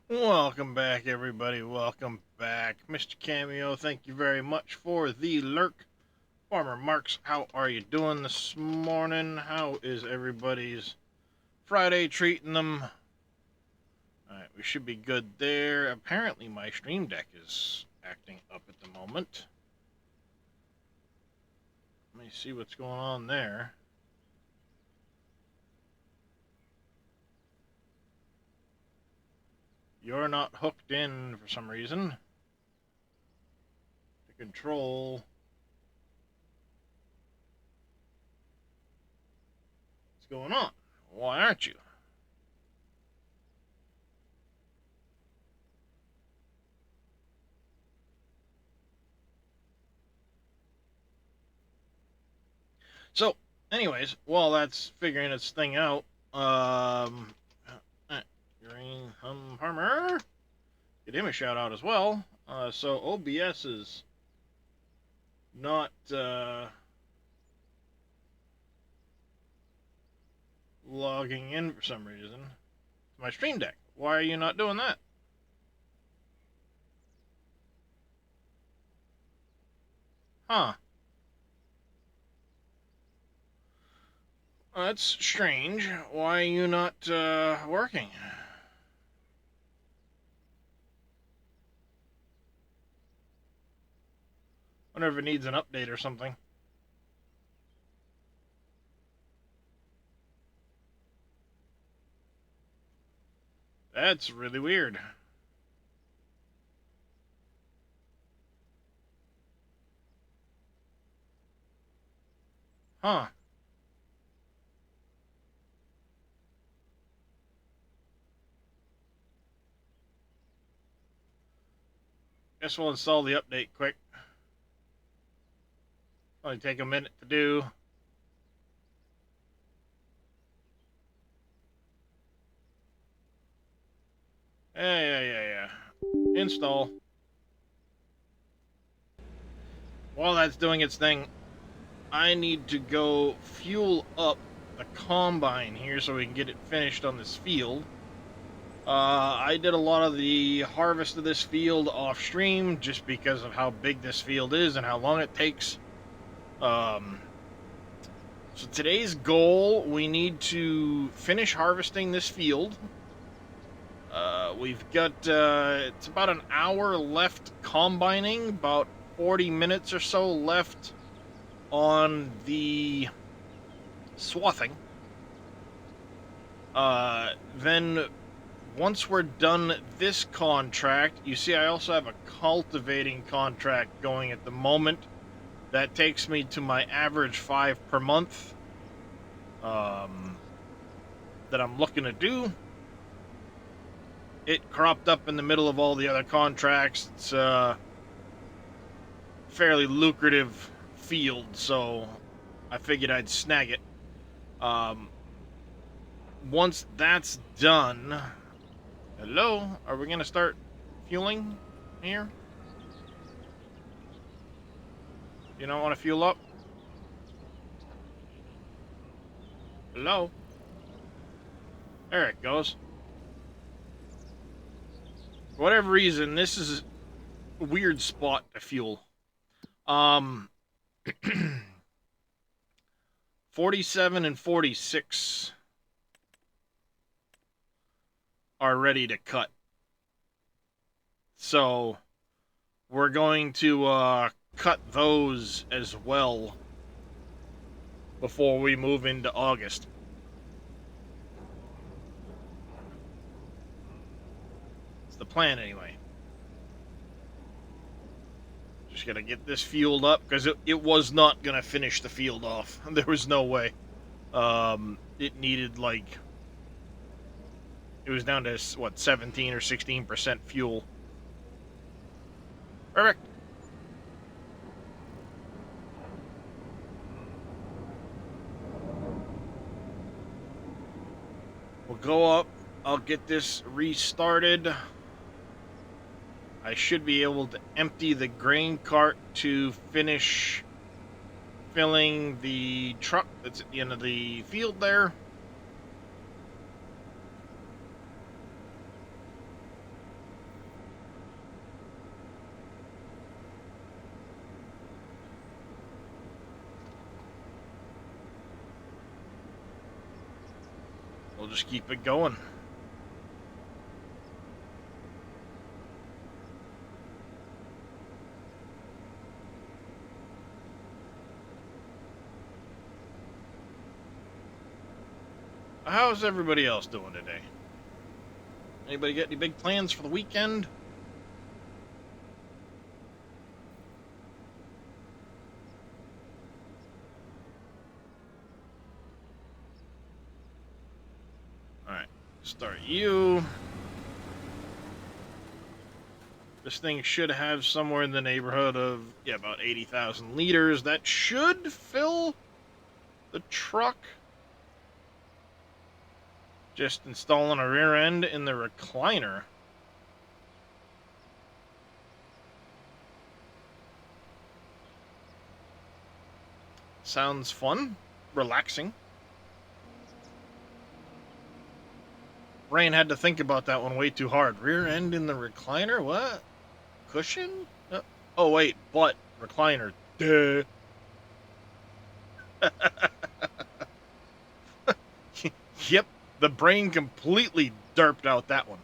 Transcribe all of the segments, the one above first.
Welcome back, everybody. Welcome back. Mr. Cameo, thank you very much for the lurk. Farmer Marks, how are you doing this morning? How is everybody's Friday treating them? Alright, we should be good there. Apparently, my stream deck is acting up at the moment. Let me see what's going on there. You're not hooked in for some reason. The control. What's going on? Why aren't you? So, anyways, while that's figuring its thing out, Green Farmer, get him a shout out as well. So OBS is not logging in for some reason. My stream deck. Why are you not doing that? Huh. That's strange. Why are you not working? Wonder if it needs an update or something. That's really weird. Huh. Guess we'll install the update quick. Only take a minute to do. Yeah. Install. While that's doing its thing, I need to go fuel up the combine here so we can get it finished on this field. I did a lot of the harvest of this field off stream just because of how big this field is and how long it takes. So today's goal, we need to finish harvesting this field. We've got, it's about an hour left combining, about 40 minutes or so left on the swathing. Then once we're done this contract, you see I also have a cultivating contract going at the moment. That takes me to my average 5 per month that I'm looking to do. It cropped up in the middle of all the other contracts. It's a fairly lucrative field, so I figured I'd snag it. Once that's done, hello, are we gonna start fueling here? You don't want to fuel up? Hello? There it goes. For whatever reason, this is a weird spot to fuel. 47 and 46 are ready to cut. So we're going to cut those as well before we move into August. It's the plan anyway. Just gotta get this fueled up because it was not gonna finish the field off. There was no way. It needed like, it was down to what, 17 or 16% fuel. Perfect. We'll go up. I'll get this restarted. I should be able to empty the grain cart to finish filling the truck that's at the end of the field there. just keep it going. How's everybody else doing today? Anybody got any big plans for the weekend? Alright, start you. This thing should have somewhere in the neighborhood of, yeah, about 80,000 liters. That should fill the truck. Just installing a rear end in the recliner. Sounds fun, relaxing. Rain had to think about that one way too hard. Rear end in the recliner? What? Cushion? Oh, wait, butt. Recliner. Duh. Yep, the brain completely derped out that one.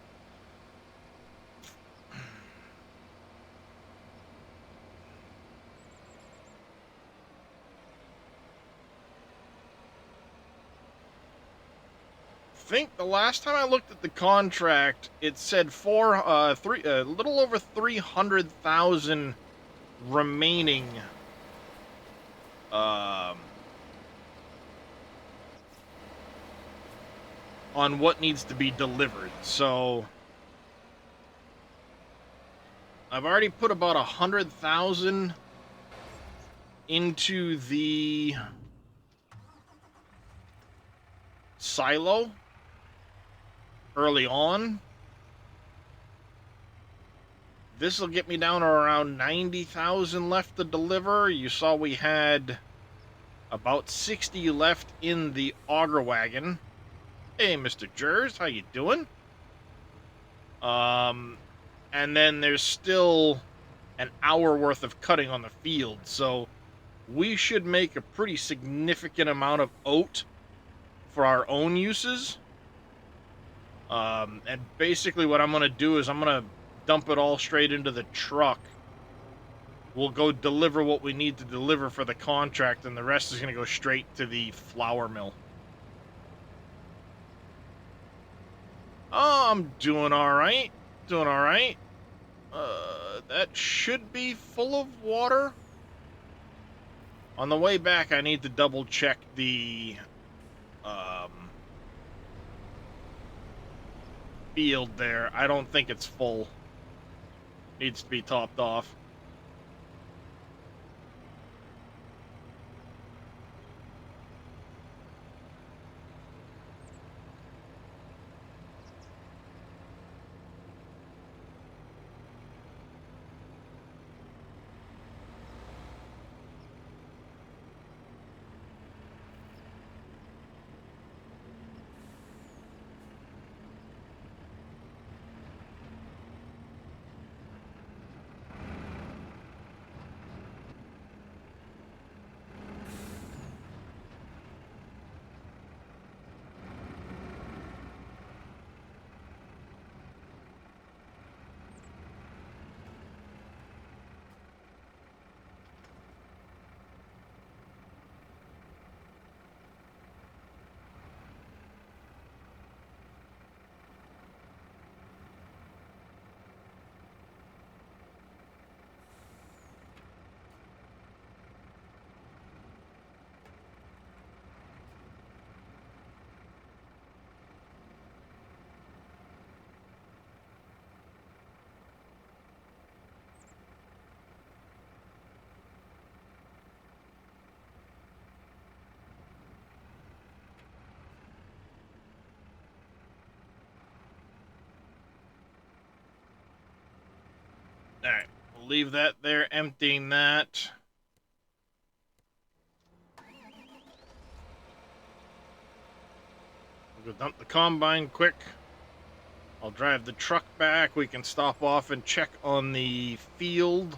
I think the last time I looked at the contract, it said a little over 300,000 remaining on what needs to be delivered. So I've already put about 100,000 into the silo early on. This will get me down to around 90,000 left to deliver. You saw we had about 60 left in the auger wagon. Hey, Mr. Jers, how you doing? And then there's still an hour worth of cutting on the field, so we should make a pretty significant amount of oat for our own uses. And basically what I'm going to do is I'm going to dump it all straight into the truck. We'll go deliver what we need to deliver for the contract, and the rest is going to go straight to the flour mill. Oh, I'm doing all right. Doing all right. That should be full of water. On the way back, I need to double check the field there. I don't think it's full. Needs to be topped off. Alright, we'll leave that there, emptying that. We'll go dump the combine quick. I'll drive the truck back. We can stop off and check on the field,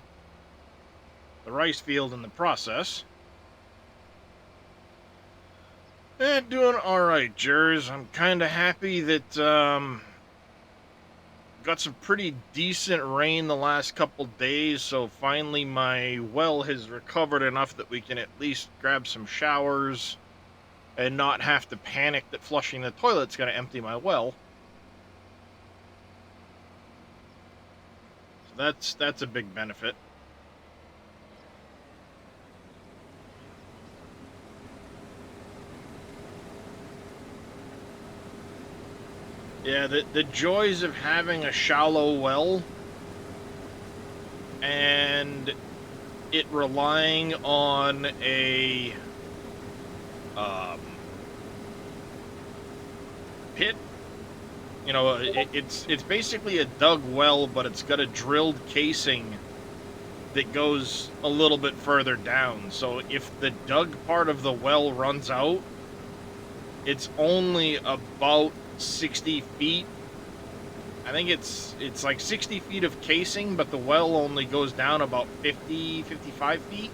the rice field in the process. Doing alright, Jers. I'm kind of happy that, got some pretty decent rain the last couple days, so finally my well has recovered enough that we can at least grab some showers and not have to panic that flushing the toilet's going to empty my well. So that's a big benefit. Yeah, the joys of having a shallow well and it relying on a um, pit. You know, it's basically a dug well, but it's got a drilled casing that goes a little bit further down. So if the dug part of the well runs out, it's only about 60 feet. I think it's like 60 feet of casing, but the well only goes down about 50, 55 feet.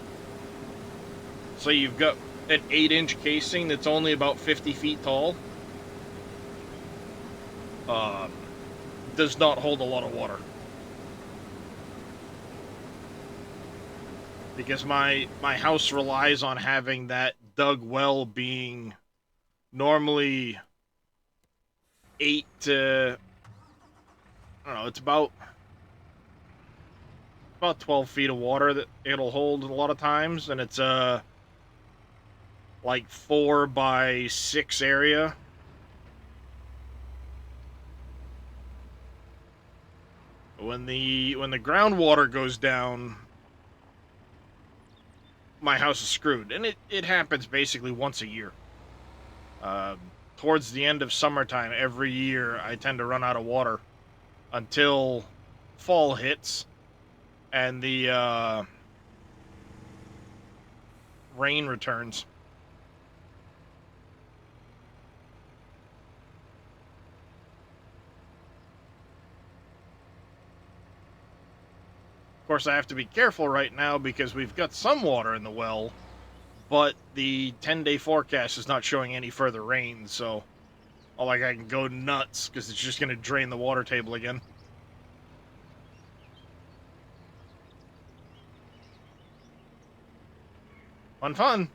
So you've got an 8-inch casing that's only about 50 feet tall. Does not hold a lot of water. Because my house relies on having that dug well being normally 8 to, I don't know, it's about 12 feet of water that it'll hold a lot of times, and it's a like 4 by 6 area. When the groundwater goes down, my house is screwed, and it happens basically once a year. Towards the end of summertime every year, I tend to run out of water until fall hits and the rain returns. Of course, I have to be careful right now because we've got some water in the well, but the 10-day forecast is not showing any further rain, so I can go nuts because it's just going to drain the water table again. Fun, fun.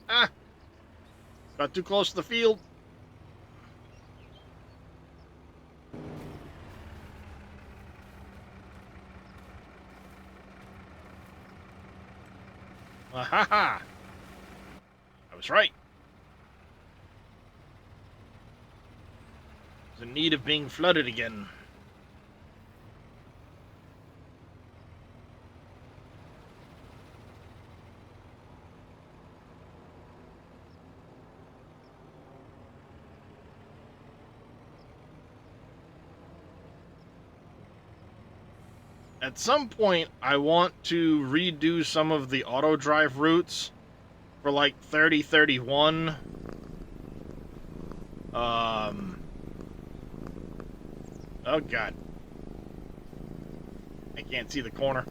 Ah, got too close to the field. Ha! I was right. It's in need of being flooded again. At some point, I want to redo some of the auto drive routes for like 3031. Oh god. I can't see the corner.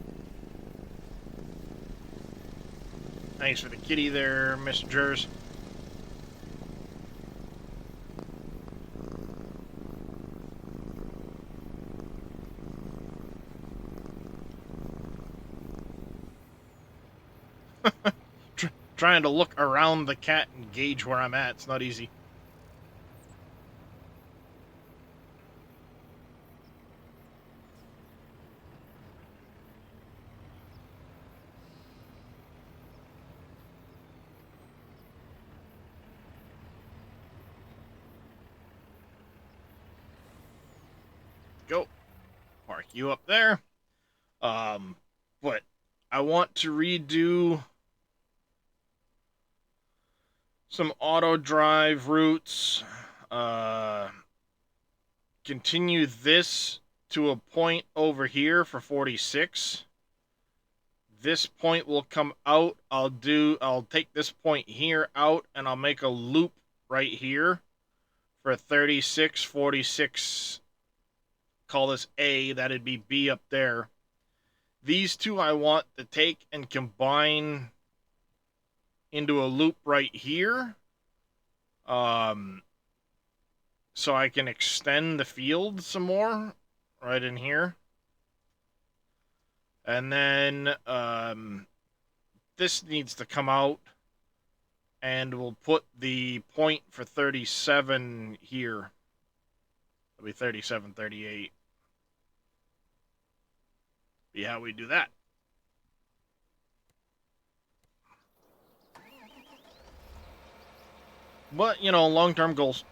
Thanks for the kitty there, Mr. Jers. Trying to look around the cat and gauge where I'm at. It's not easy. Go. Park you up there. But I want to redo some auto drive routes. Continue this to a point over here for 46. This point will come out. I'll take this point here out and I'll make a loop right here for 36, 46. Call this A, that'd be B up there. These two I want to take and combine into a loop right here. So I can extend the field some more right in here. And then this needs to come out, and we'll put the point for 37 here. It'll be 37, 38. Be how we do that. But, you know, long-term goals.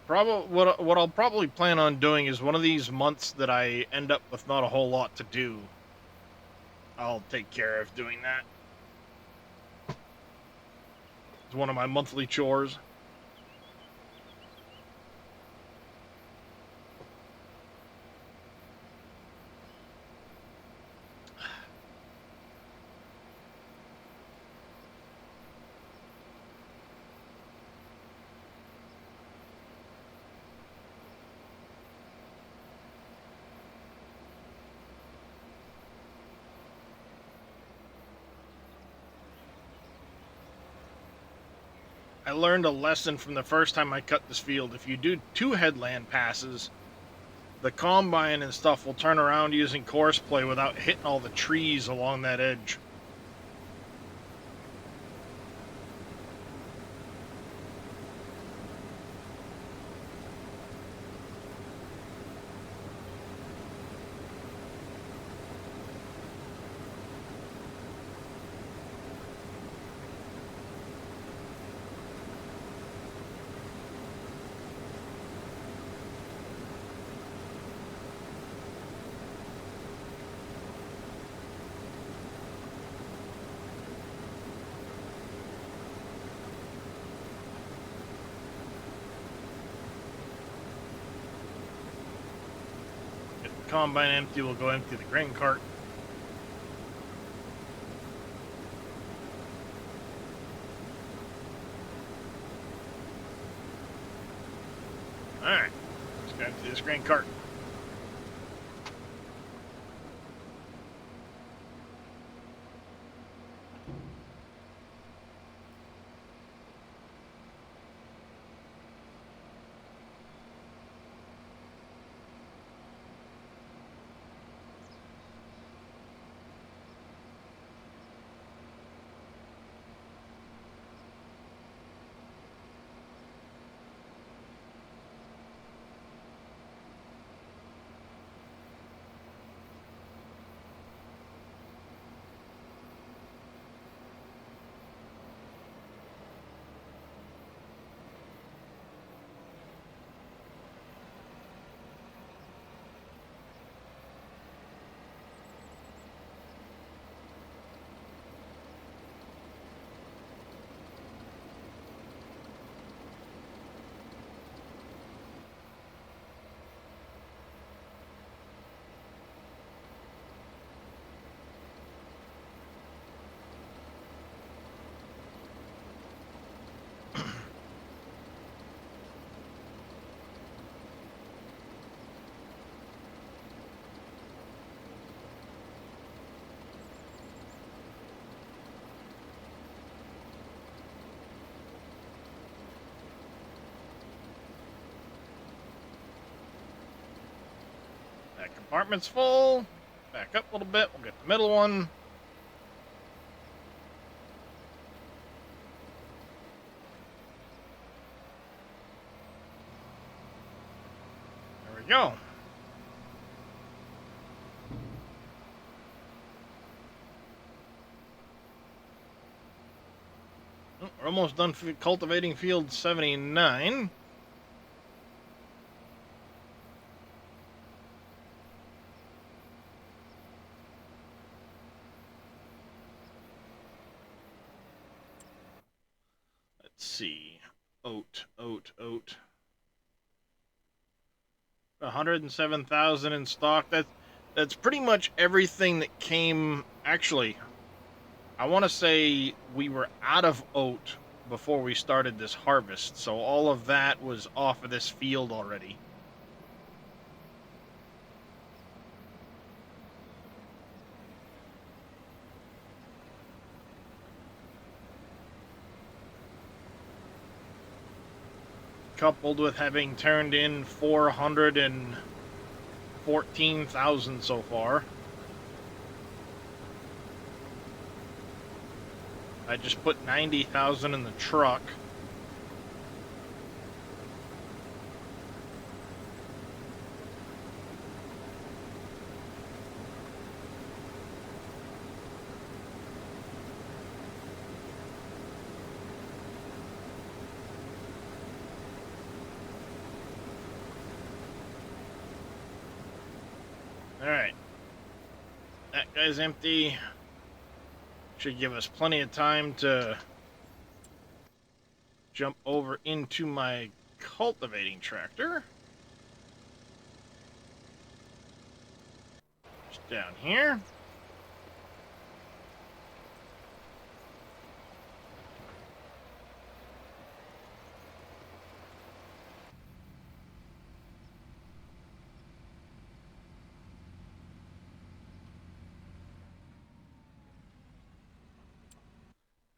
Probably what I'll probably plan on doing is one of these months that I end up with not a whole lot to do, I'll take care of doing that. It's one of my monthly chores. I learned a lesson from the first time I cut this field. If you do 2 headland passes, the combine and stuff will turn around using course play without hitting all the trees along that edge. Combine empty, we'll go empty the grain cart. Alright, let's go empty this grain cart. That compartment's full. Back up a little bit, we'll get the middle one. There we go. Oh, we're almost done cultivating field 79. Let's see. Oat. 107,000 in stock. That's pretty much everything that came. Actually, I want to say we were out of oat before we started this harvest, so all of that was off of this field already. Coupled with having turned in 414,000 so far. I just put 90,000 in the truck. Alright. That guy's empty. Should give us plenty of time to jump over into my cultivating tractor. Just down here.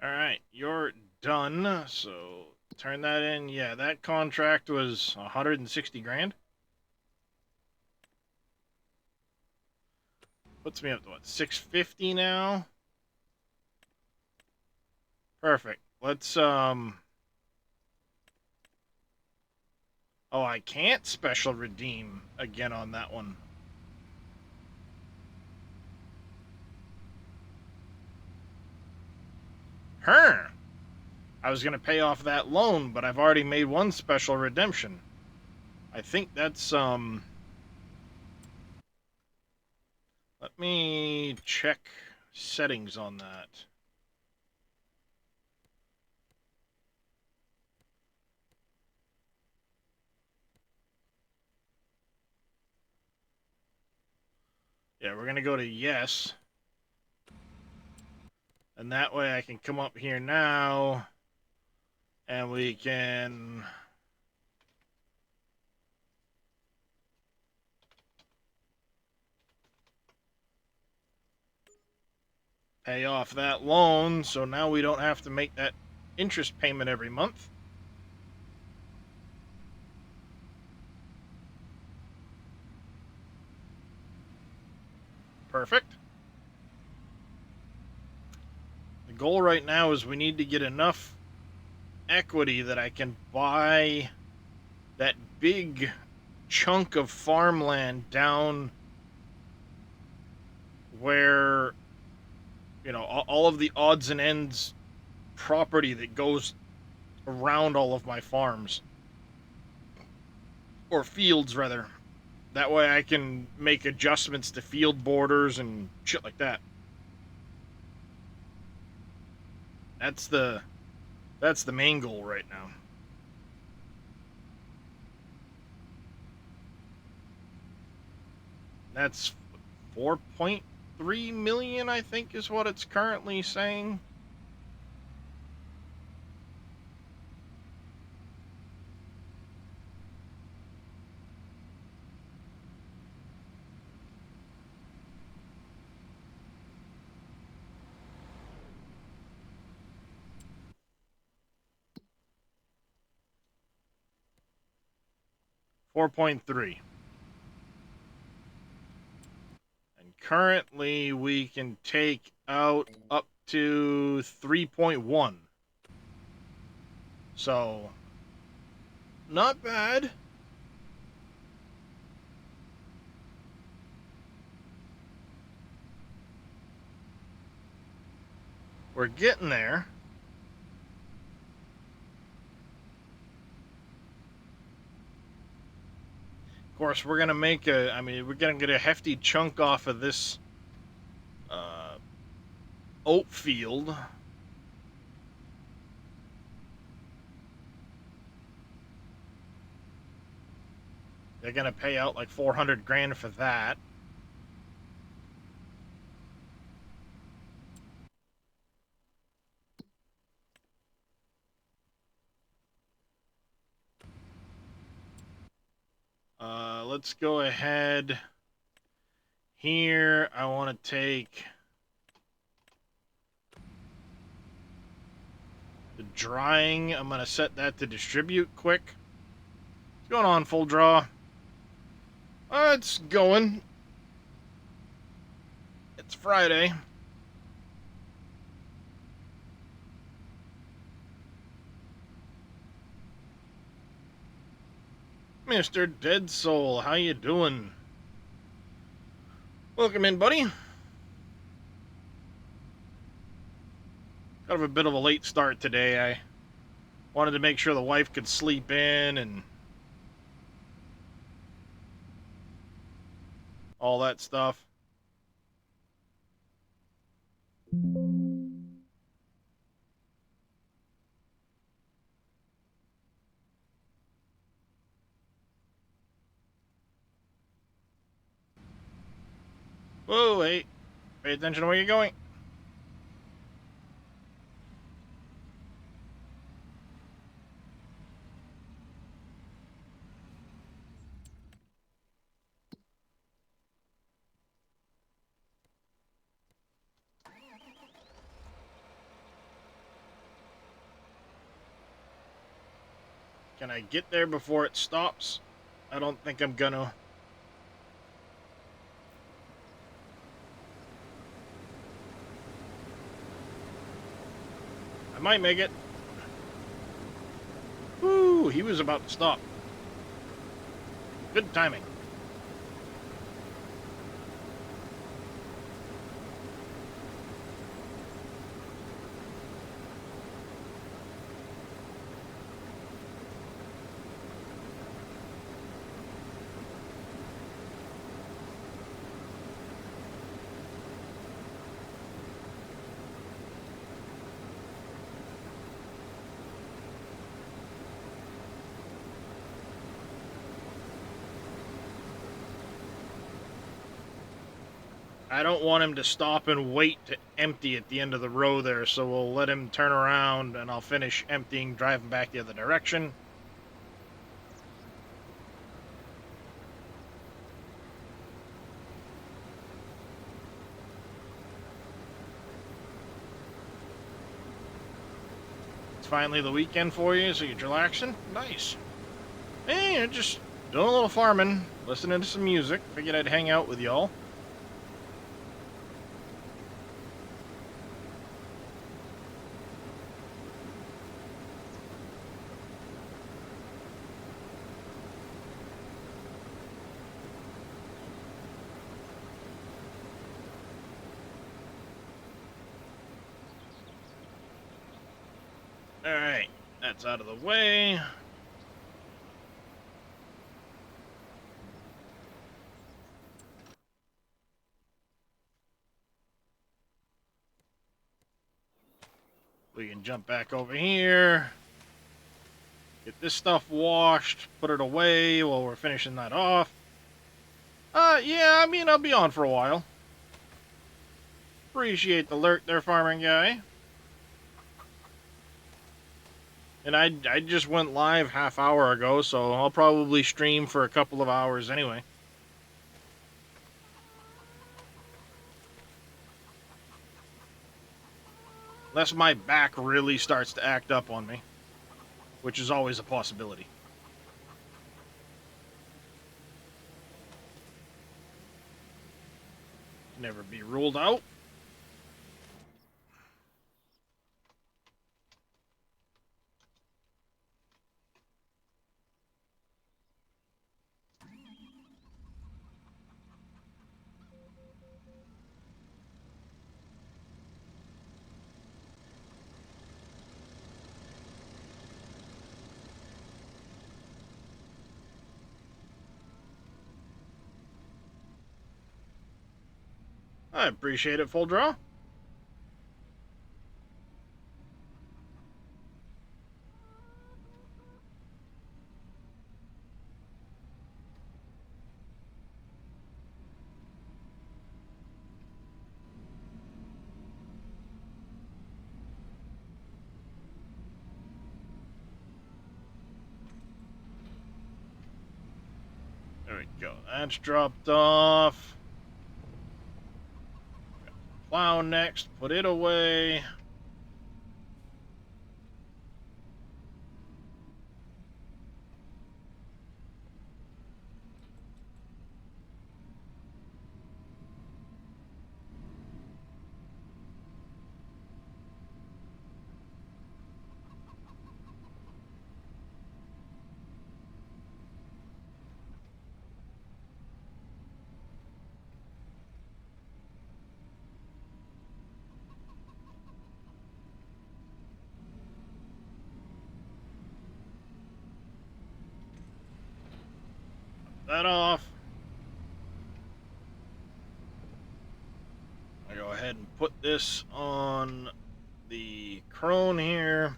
Alright, you're done. So turn that in. Yeah, that contract was 160 grand. Puts me up to what, 650 now? Perfect. Let's oh, I can't special redeem again on that one. I was going to pay off that loan, but I've already made one special redemption. I think that's, let me check settings on that. Yeah, we're going to go to yes. And that way I can come up here now and we can pay off that loan, so now we don't have to make that interest payment every month. Perfect. The goal right now is we need to get enough equity that I can buy that big chunk of farmland down where, you know, all of the odds and ends property that goes around all of my farms. Or fields, rather. That way I can make adjustments to field borders and shit like that. That's the main goal right now. That's 4.3 million, I think, is what it's currently saying. $4.3. And currently we can take out up to 3.1. So, not bad. We're getting there. Of course, we're going to make we're going to get a hefty chunk off of this oat field. They're going to pay out like 400 grand for that. let's go ahead. Here, I want to take the drying. I'm going to set that to distribute quick. What's going on, full draw? It's going. It's Friday. Mr. Dead Soul, how you doing? Welcome in, buddy. Kind of a bit of a late start today. I wanted to make sure the wife could sleep in and all that stuff. Whoa, hey, pay attention to where you're going. Can I get there before it stops? I don't think I'm gonna. I might make it. Woo, he was about to stop. Good timing. I don't want him to stop and wait to empty at the end of the row there, so we'll let him turn around and I'll finish emptying, driving back the other direction. It's finally the weekend for you, so you're relaxing? Nice. Hey, you're just doing a little farming, listening to some music. Figured I'd hang out with y'all. Alright, that's out of the way. We can jump back over here. Get this stuff washed, put it away while we're finishing that off. Yeah, I mean, I'll be on for a while. Appreciate the alert there, farming guy. And I just went live half hour ago, so I'll probably stream for a couple of hours anyway. Unless my back really starts to act up on me, which is always a possibility. Never be ruled out. I appreciate it, full draw. There we go. That's dropped off. Plow next. Put it away. That off. I go ahead and put this on the crone here.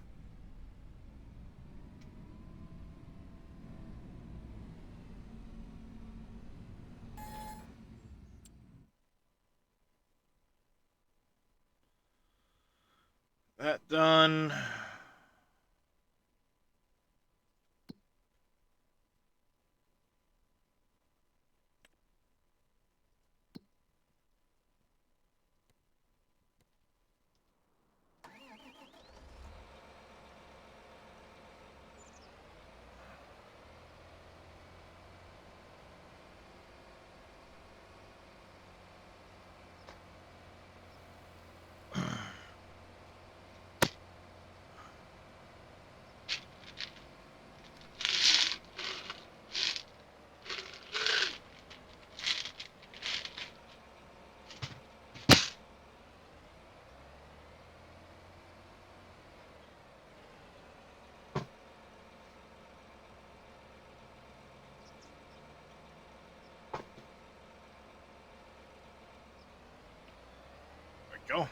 That done. There we go.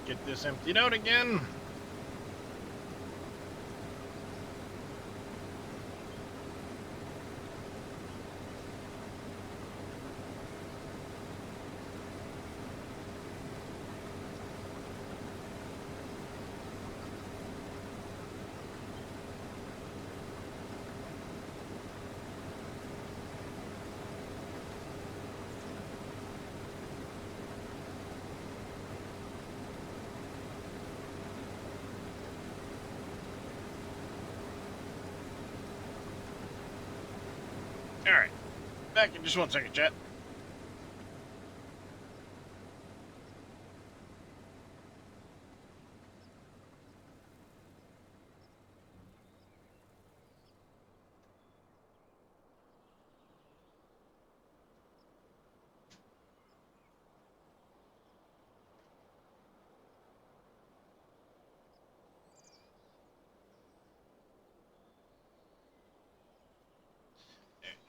Get this emptied out again. Alright. Back in just 1 second, chat.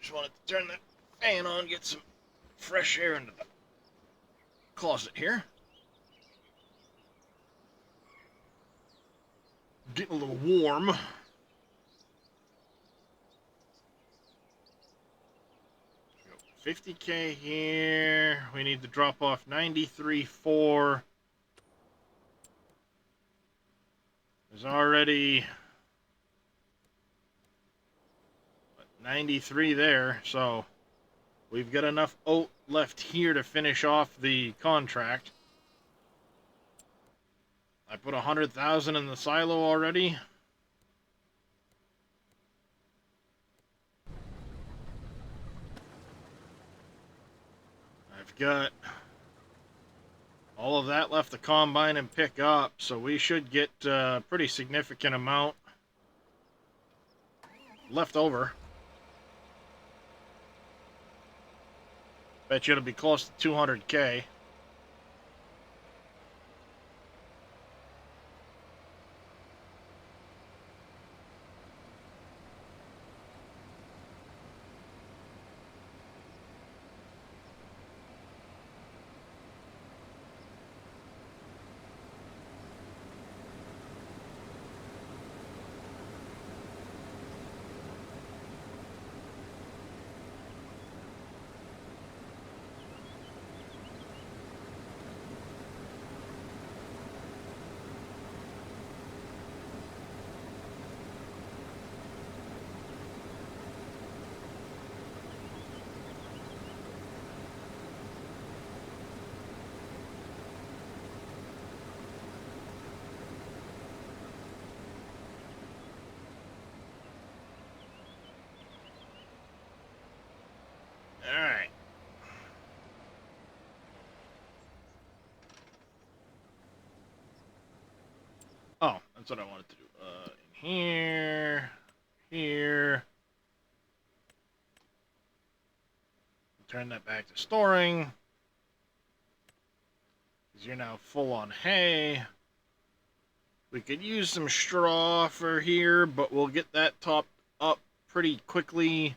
Just wanted to turn that fan on, get some fresh air into the closet here. Getting a little warm. 50K here. We need to drop off 93.4. There's already 93 there, so we've got enough oat left here to finish off the contract. I put 100,000 in the silo already. I've got all of that left to combine and pick up, so we should get a pretty significant amount left over. Bet you it'll be close to 200K. what I wanted to do. In here, here. Turn that back to storing. Because you're now full on hay. We could use some straw for here, but we'll get that topped up pretty quickly.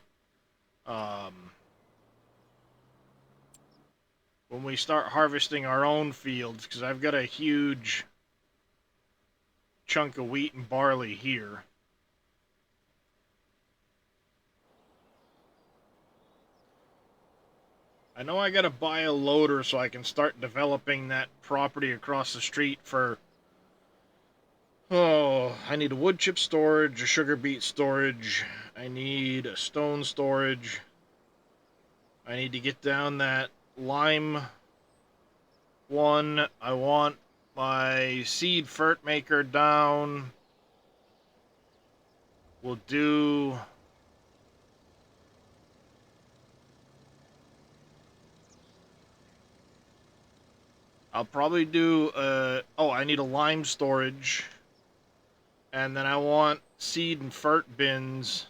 When we start harvesting our own fields, because I've got a huge chunk of wheat and barley here. I know I gotta buy a loader so I can start developing that property across the street for... Oh, I need a wood chip storage, a sugar beet storage, I need a stone storage. I need to get down that lime one. I want my seed fert maker down. We'll do... I'll probably do, oh, I need a lime storage. And then I want seed and fert bins.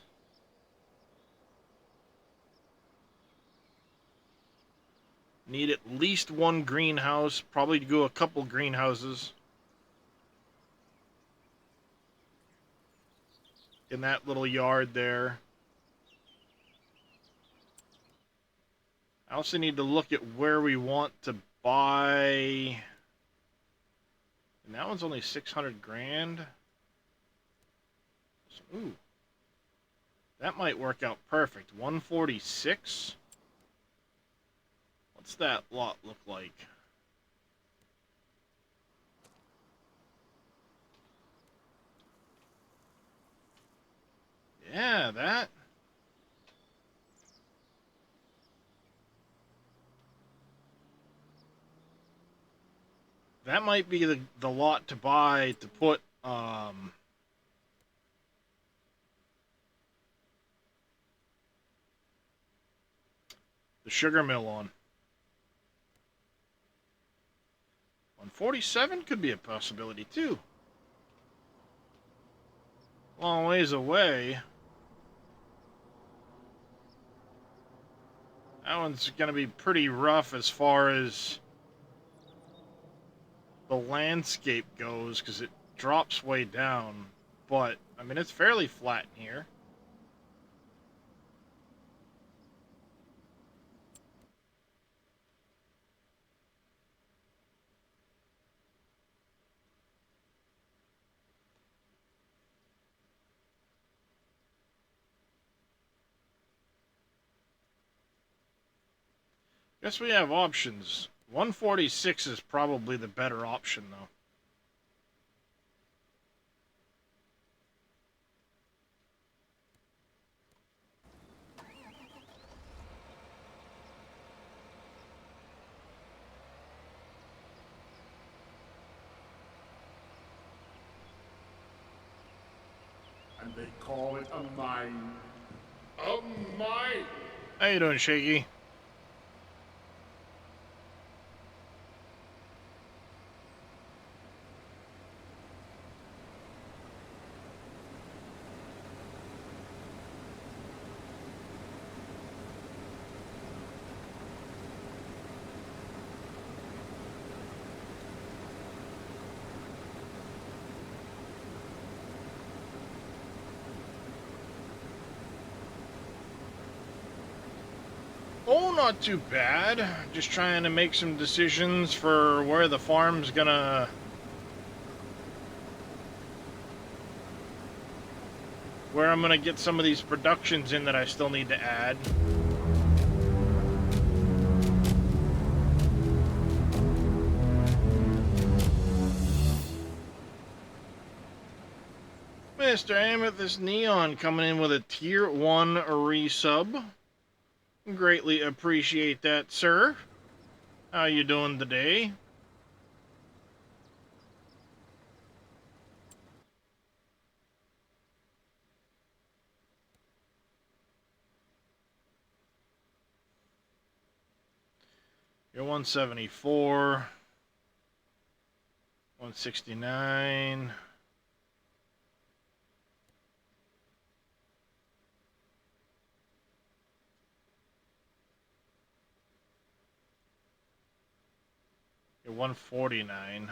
Need at least one greenhouse, probably do a couple greenhouses. In that little yard there. I also need to look at where we want to buy... And that one's only 600 grand. So, ooh. That might work out perfect. 146. What's that lot look like? Yeah, that... That might be the lot to buy to put, the sugar mill on. 147 could be a possibility, too. Long ways away. That one's going to be pretty rough as far as the landscape goes, because it drops way down. But, I mean, it's fairly flat in here. Guess we have options. 146 is probably the better option, though. And they call it a mine. A mine! How you doing, Shaky? Oh, not too bad. Just trying to make some decisions for where the farm's gonna... Where I'm gonna get some of these productions in that I still need to add. Mr. Amethyst Neon coming in with a Tier 1 resub. Greatly appreciate that, sir. How you doing today? You're 174. 169. Okay, 149.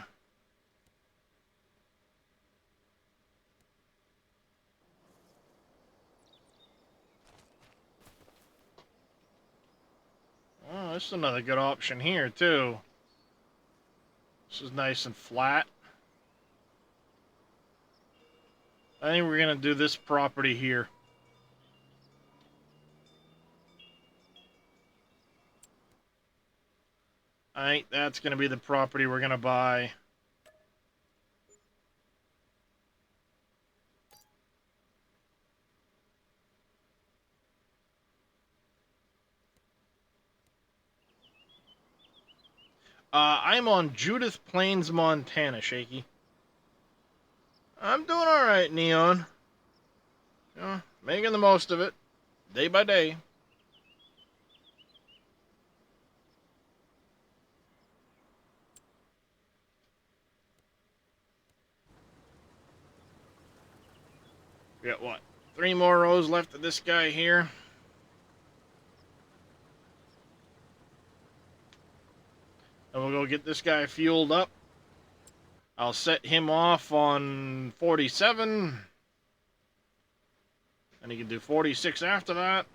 Oh, this is another good option here, too. This is nice and flat. I think we're going to do this property here. I think that's going to be the property we're going to buy. I'm on Judith Plains, Montana, Shaky. I'm doing alright, Neon. You know, making the most of it, day by day. We got what? 3 more rows left of this guy here. And we'll go get this guy fueled up. I'll set him off on 47. And he can do 46 after that.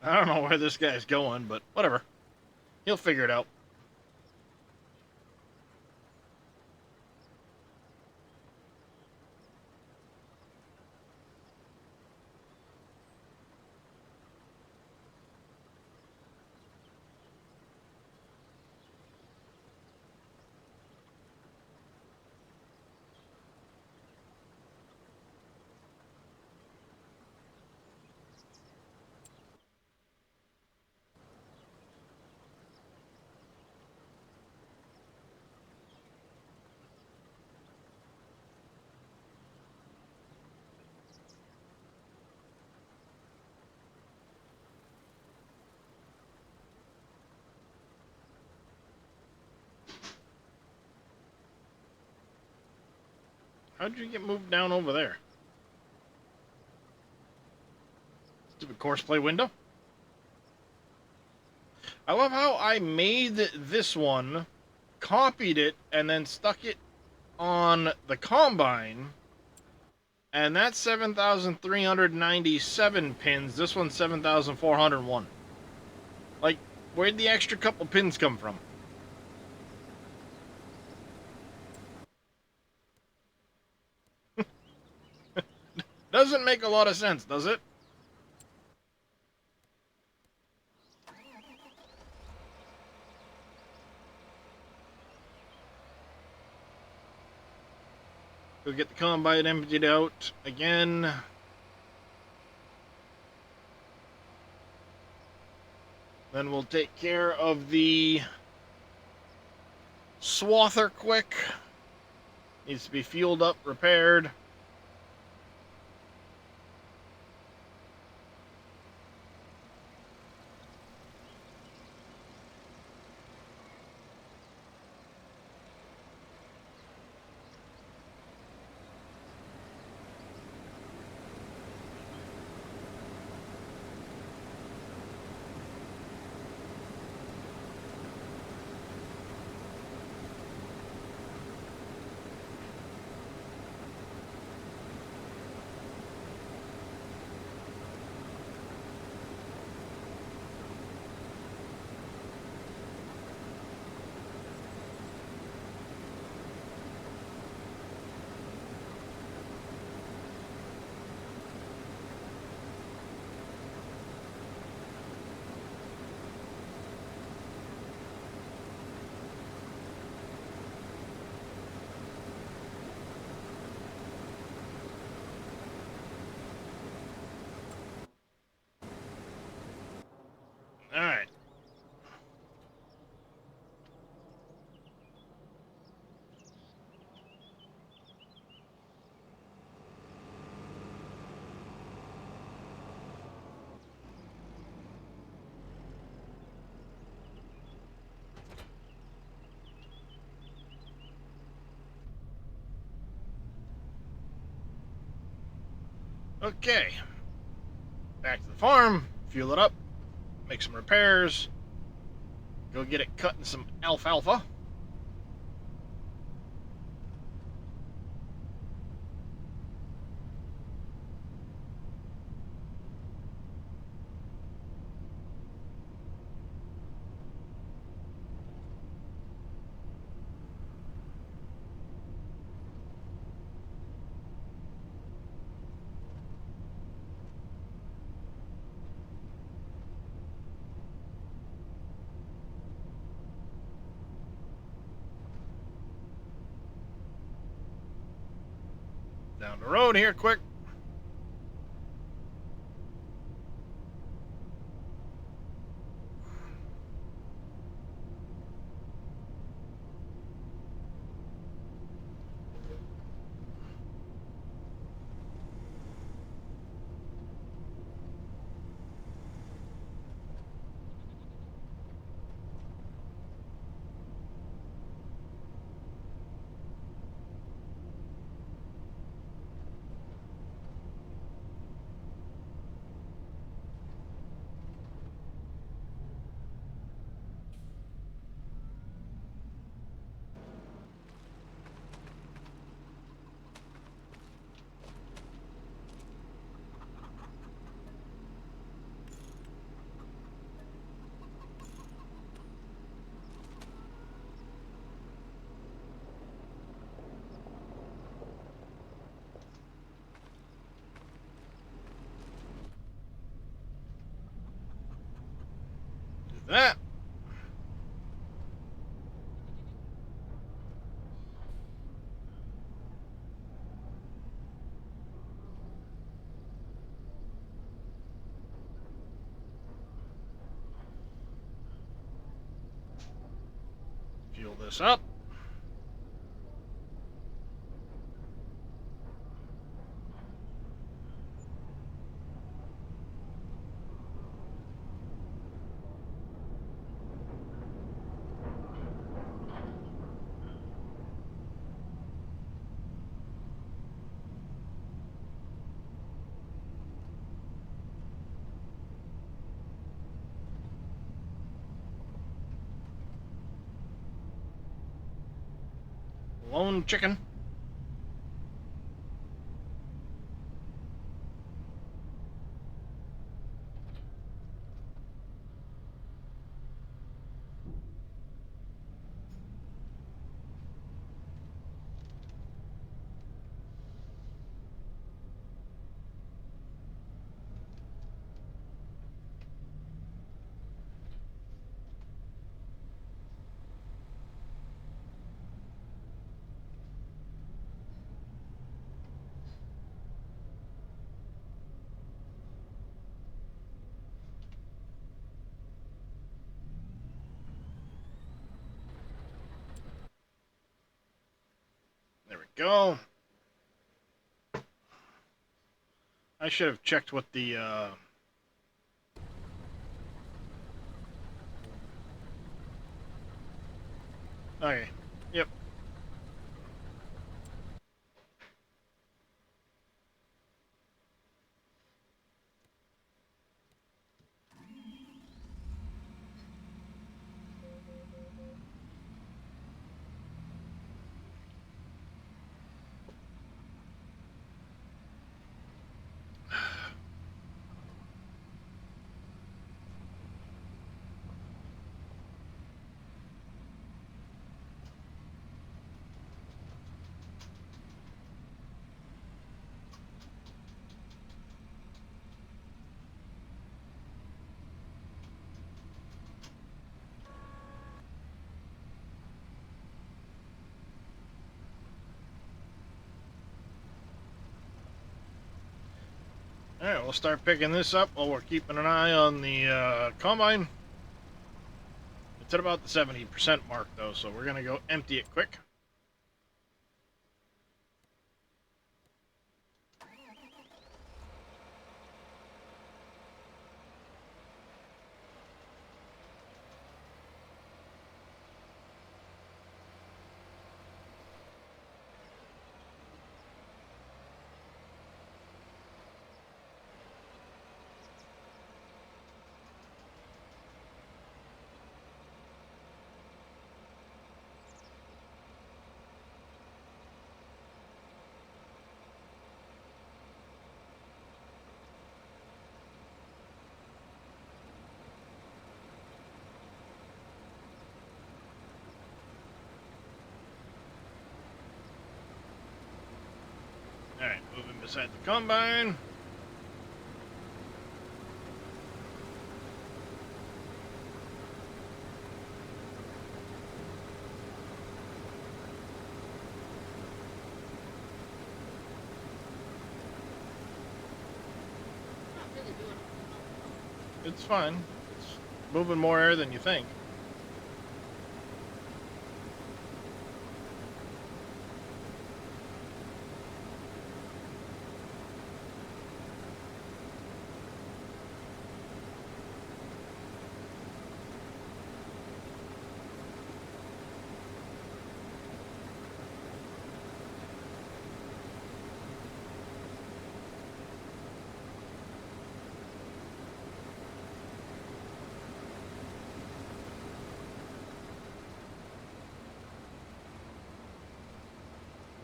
I don't know where this guy's going, but whatever. He'll figure it out. How'd you get moved down over there? Stupid courseplay window. I love how I made this one, copied it, and then stuck it on the Combine. And that's 7,397 pins. This one's 7,401. Like, where'd the extra couple pins come from? Doesn't make a lot of sense, does it? We'll get the Combine emptied out again. Then we'll take care of the swather quick. Needs to be fueled up, repaired. Okay, back to the farm, fuel it up, make some repairs, go get it cut in some alfalfa. Down the road here quick. Do that. Fuel this up. Lone chicken. There we go. I should have checked what the okay. Yep. Alright, we'll start picking this up while we're keeping an eye on the combine. It's at about the 70% mark though, so we're gonna go empty it quick. beside the combine. It's fine. It's moving more air than you think.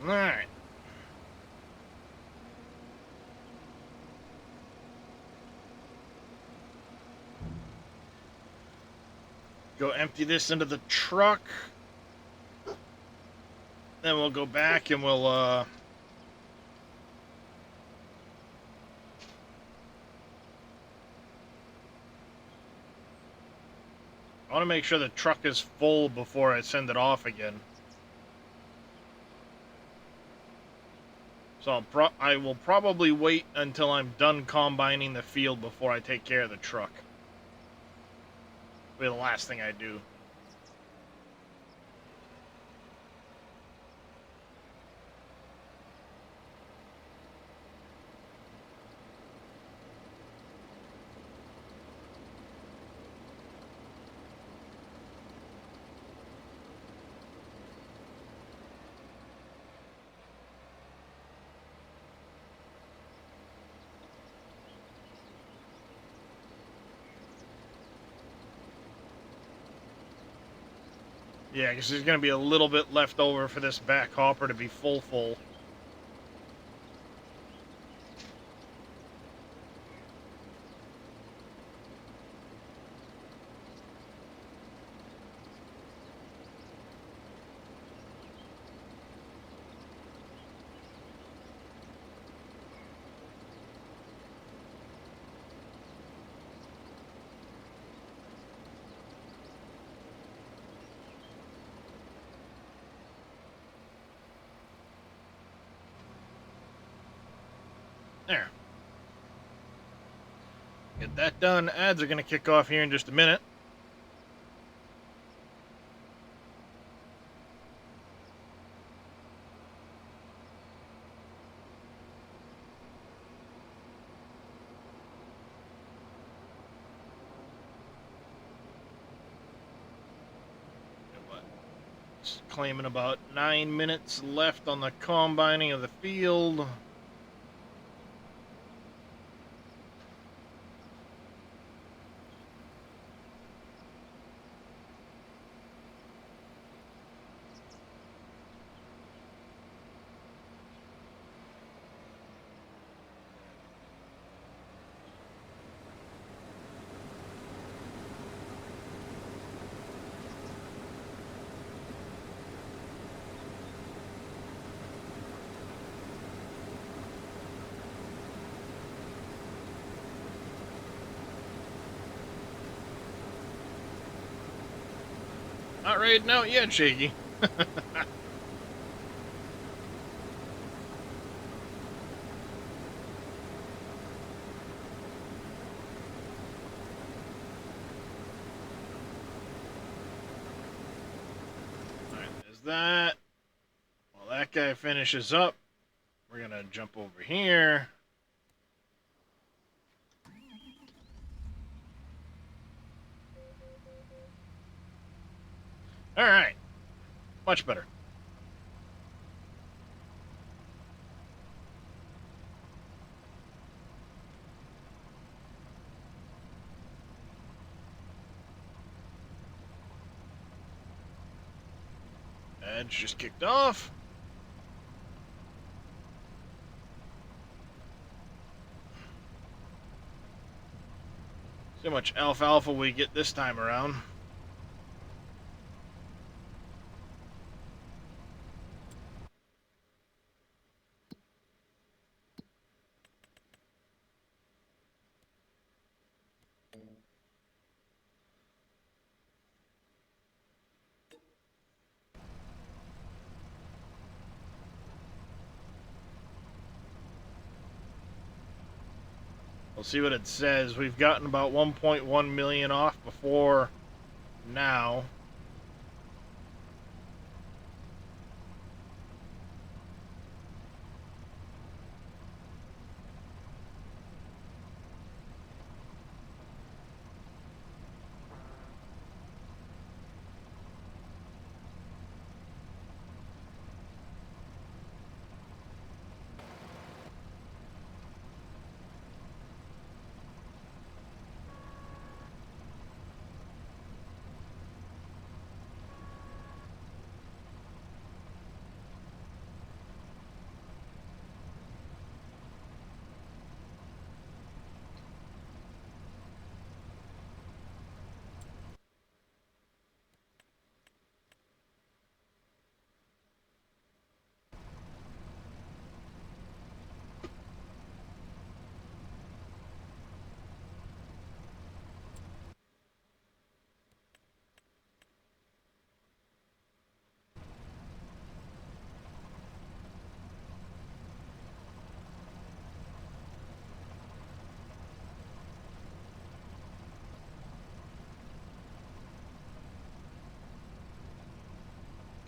Alright. Go empty this into the truck. Then we'll go back and we'll, I want to make sure the truck is full before I send it off again. So I will probably wait until I'm done combining the field before I take care of the truck. It'll be the last thing I do. Yeah, because there's going to be a little bit left over for this back hopper to be full. There. Get that done. Ads are going to kick off here in just a minute. Just claiming about 9 minutes left on the combining of the field. Not raiding out yet, Shaky. Alright, there's that. While that guy finishes up, we're gonna jump over here. Alright. Much better. Edge just kicked off. See how much alfalfa we get this time around. We'll see what it says. We've gotten about 1.1 million off before now.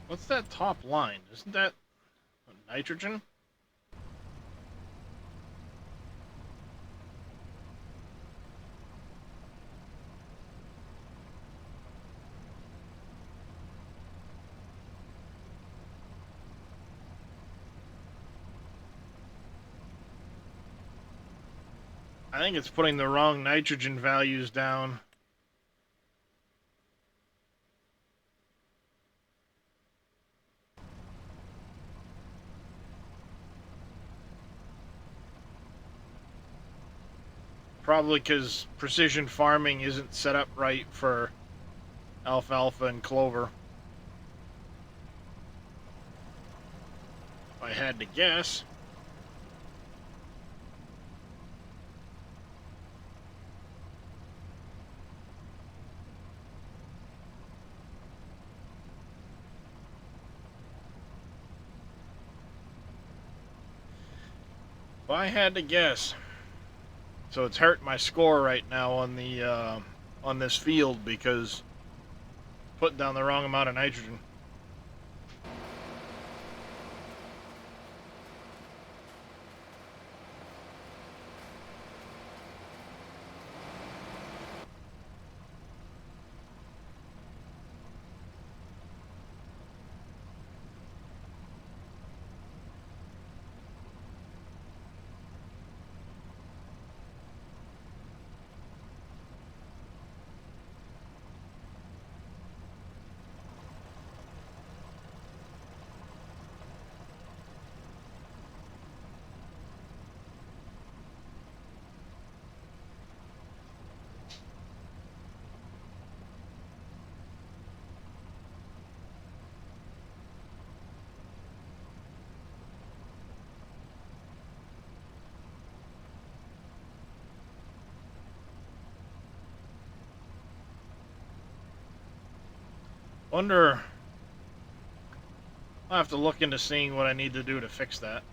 What's that top line? Isn't that nitrogen? I think it's putting the wrong nitrogen values down. Probably because precision farming isn't set up right for alfalfa and clover. If I had to guess. If I had to guess. So it's hurt my score right now on the on this field because putting down the wrong amount of nitrogen. Wonder. I'll have to look into seeing what I need to do to fix that.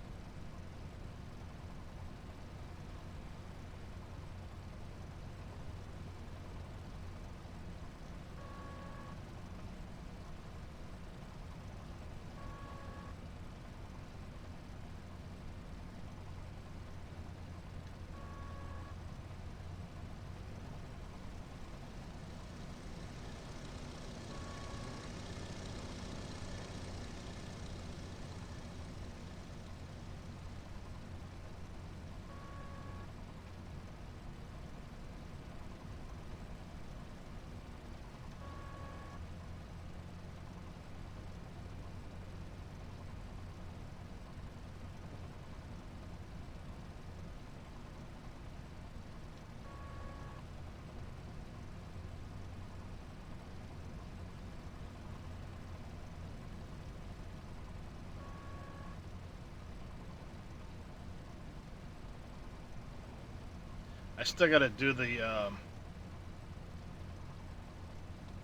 I still got to do the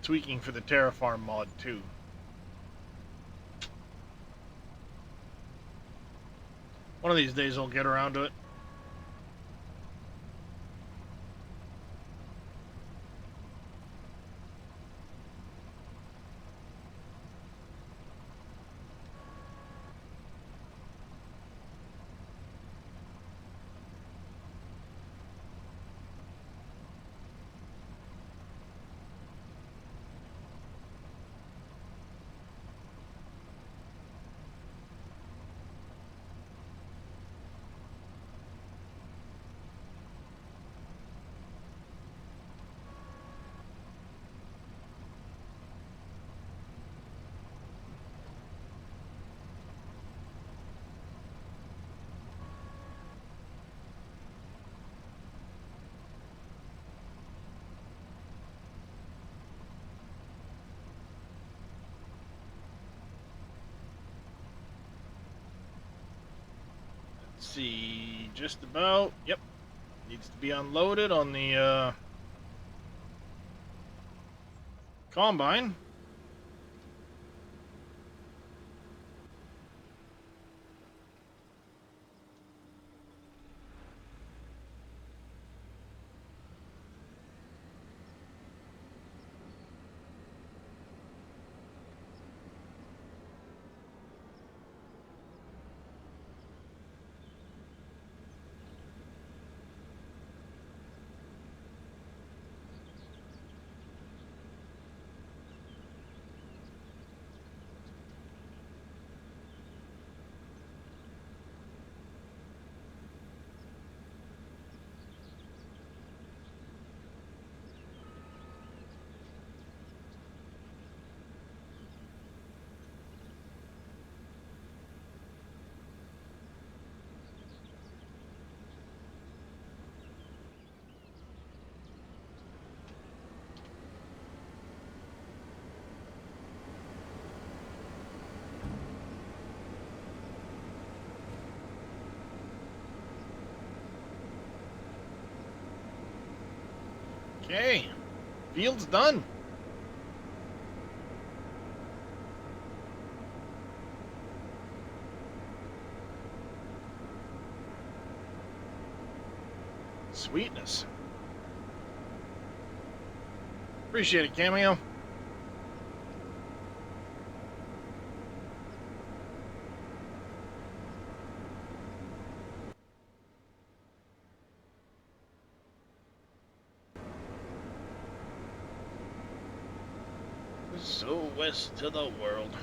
tweaking for the Terraform mod too. One of these days I'll get around to it. see, just about, yep, needs to be unloaded on the combine. Okay, field's done. Sweetness. Appreciate it, Cameo. So west to the world.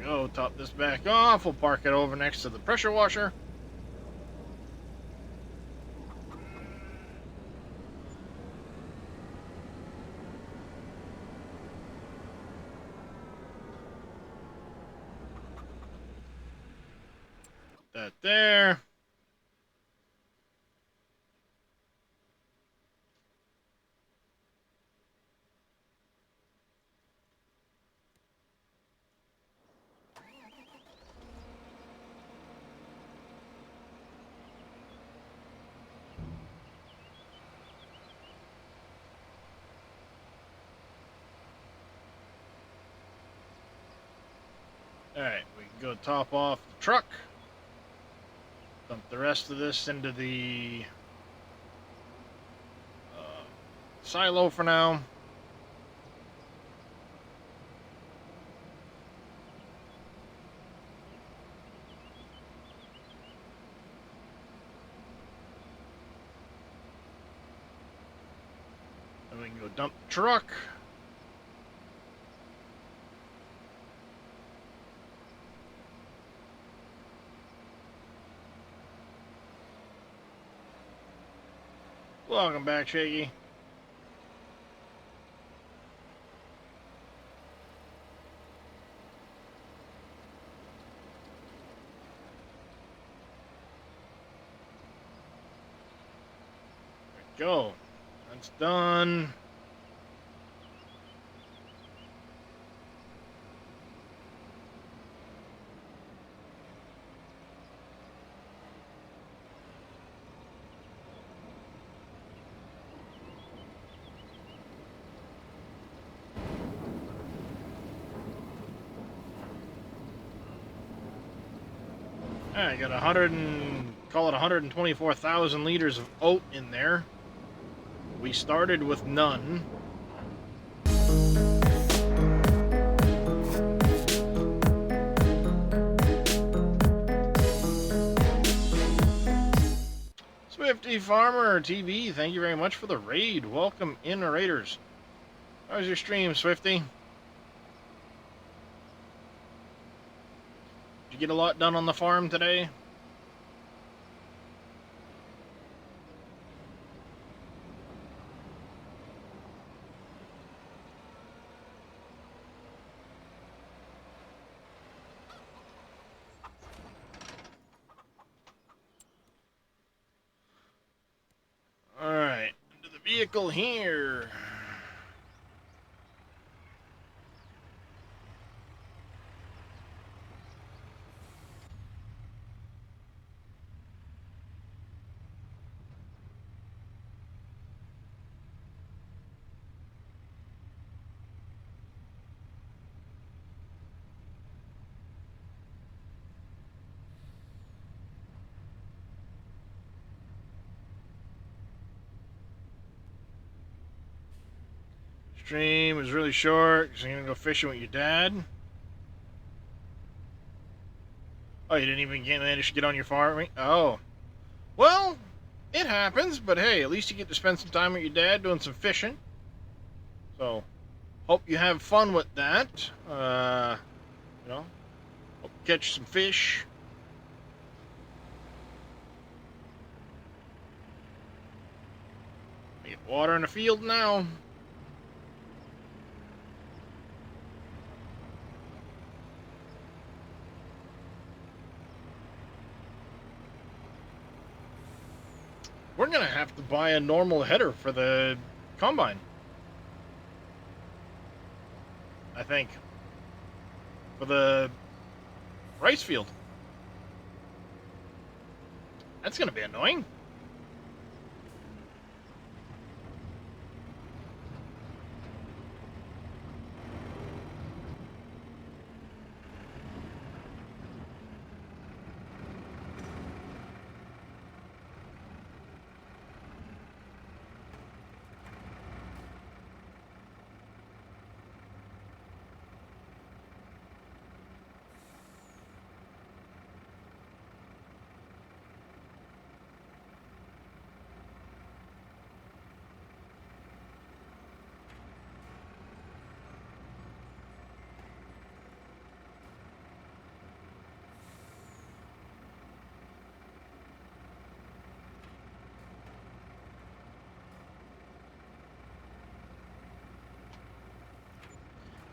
Go top this back off. We'll park it over next to the pressure washer. Put that there. Alright, we can go top off the truck. Dump the rest of this into the silo for now. Then we can go dump the truck. Welcome back, Shaky. There we go. That's done. I got 124,000 liters of oat in there. We started with none. Swifty Farmer TV, thank you very much for the raid. Welcome in, Raiders. How was your stream, Swifty? Did you get a lot done on the farm today? Alright, into the vehicle here. Stream was really short because you're gonna go fishing with your dad. Oh, you didn't even manage to get on your farm? Oh. Well, it happens, but hey, at least you get to spend some time with your dad doing some fishing. So, hope you have fun with that. You know, hope you catch some fish. Get water in the field now. We're gonna have to buy a normal header for the combine, I think, for the rice field. That's gonna be annoying.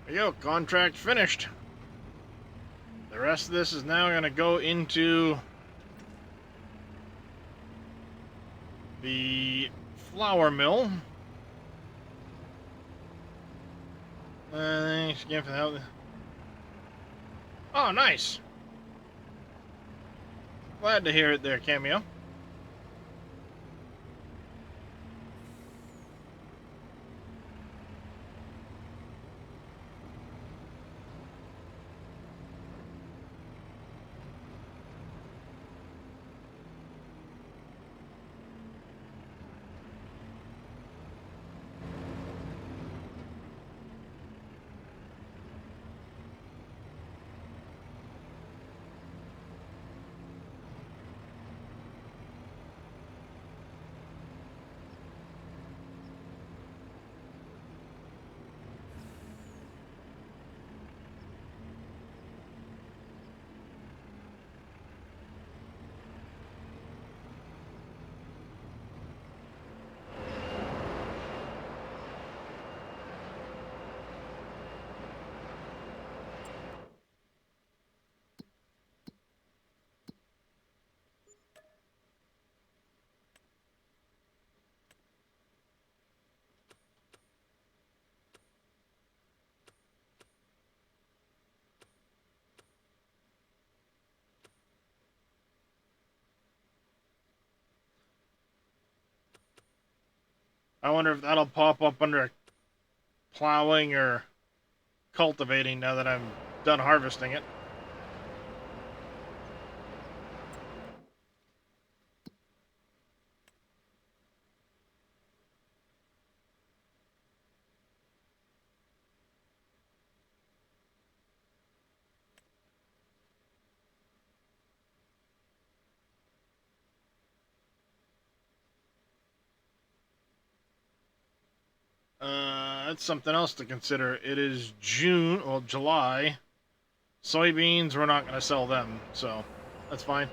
There you go, contract finished. The rest of this is now going to go into the flour mill. Thanks again for the help. Oh, nice. Glad to hear it there, Cameo. I wonder if that'll pop up under plowing or cultivating now that I'm done harvesting it. that's something else to consider. It is June, well, July. Soybeans, we're not going to sell them, so that's fine.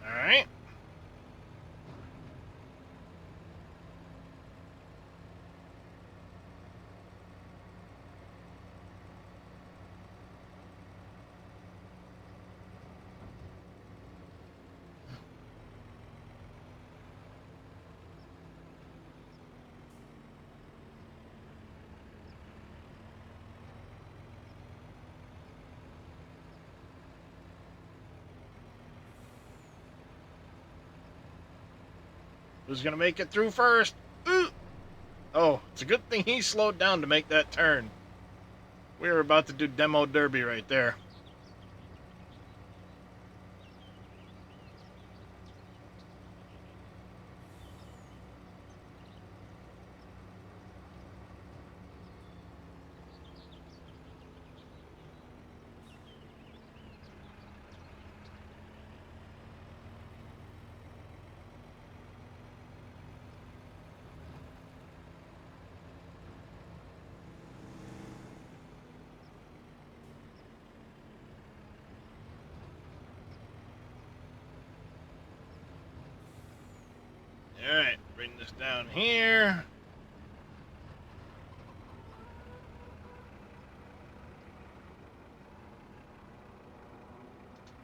All right. Who's going to make it through first? Ooh. Oh, it's a good thing he slowed down to make that turn. We were about to do demo derby right there. Alright, bring this down here.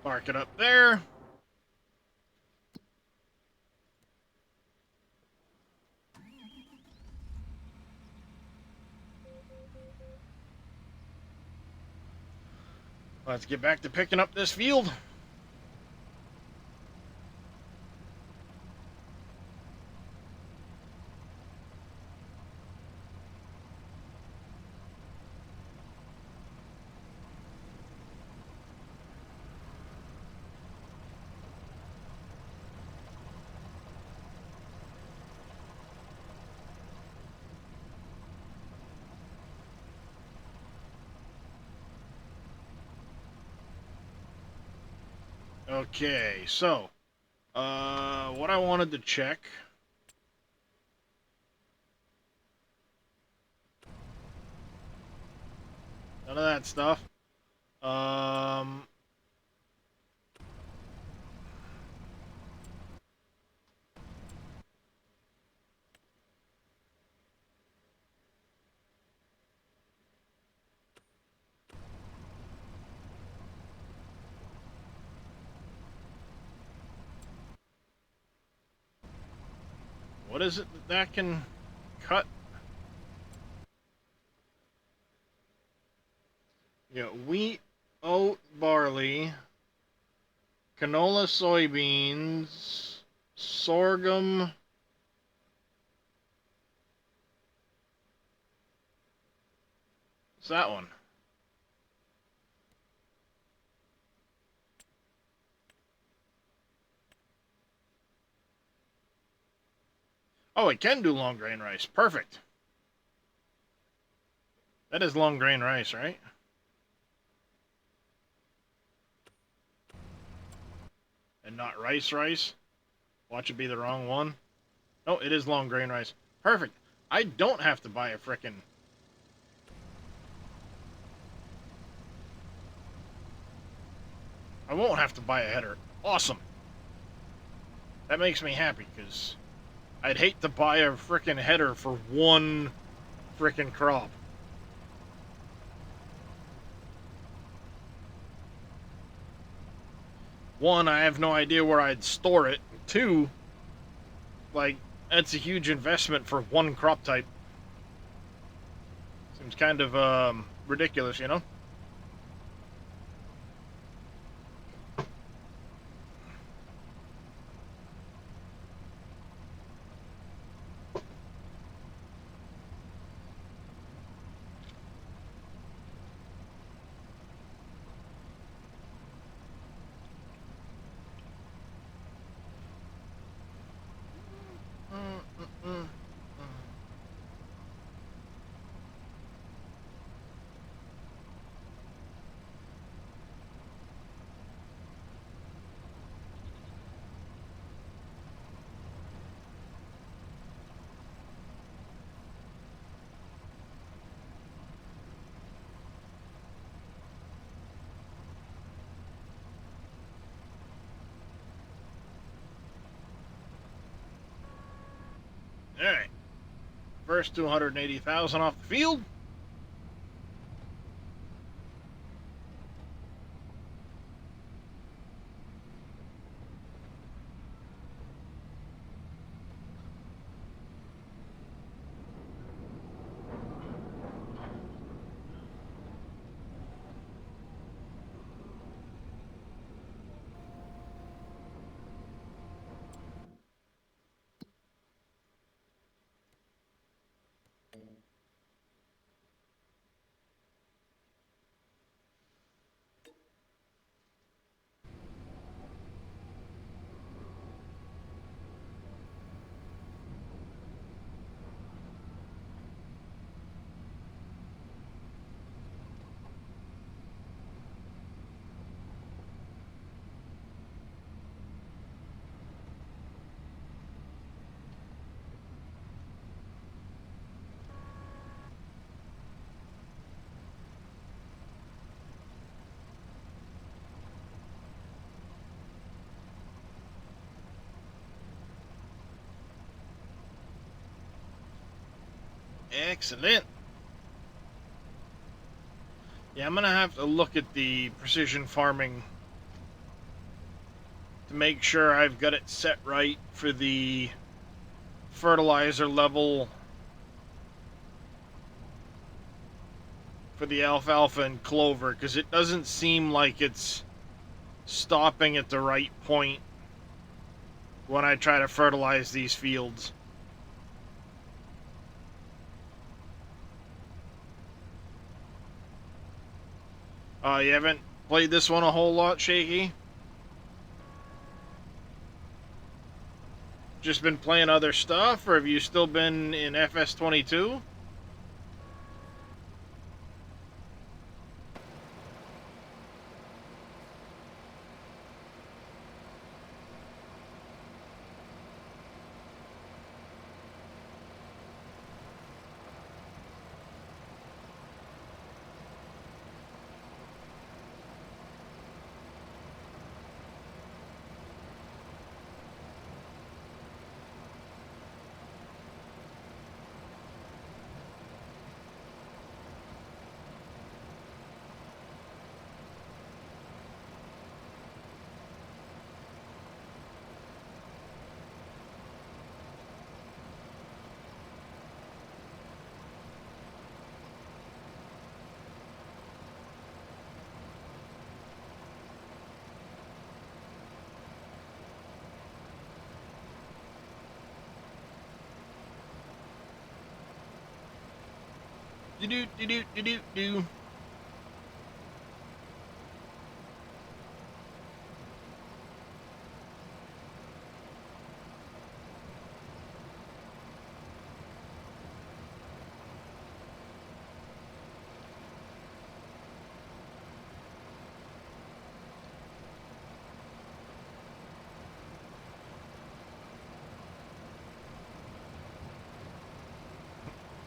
Park it up there. Let's get back to picking up this field. Okay, so, what I wanted to check. None of that stuff. What is it that can cut? Yeah, wheat, oat, barley, canola, soybeans, sorghum. What's that one? Oh, it can do long grain rice. Perfect. That is long grain rice, right? And not rice. Watch it be the wrong one. No, it is long grain rice. Perfect. I don't have to buy a frickin'... I won't have to buy a header. Awesome. That makes me happy, because I'd hate to buy a frickin' header for one frickin' crop. One, I have no idea where I'd store it. Two, like, that's a huge investment for one crop type. Seems kind of, ridiculous, you know? Alright. First 280,000 off the field. Excellent. Yeah, I'm gonna have to look at the precision farming to make sure I've got it set right for the fertilizer level for the alfalfa and clover, because it doesn't seem like it's stopping at the right point when I try to fertilize these fields. You haven't played this one a whole lot, Shaky? Just been playing other stuff, or have you still been in FS22? Do.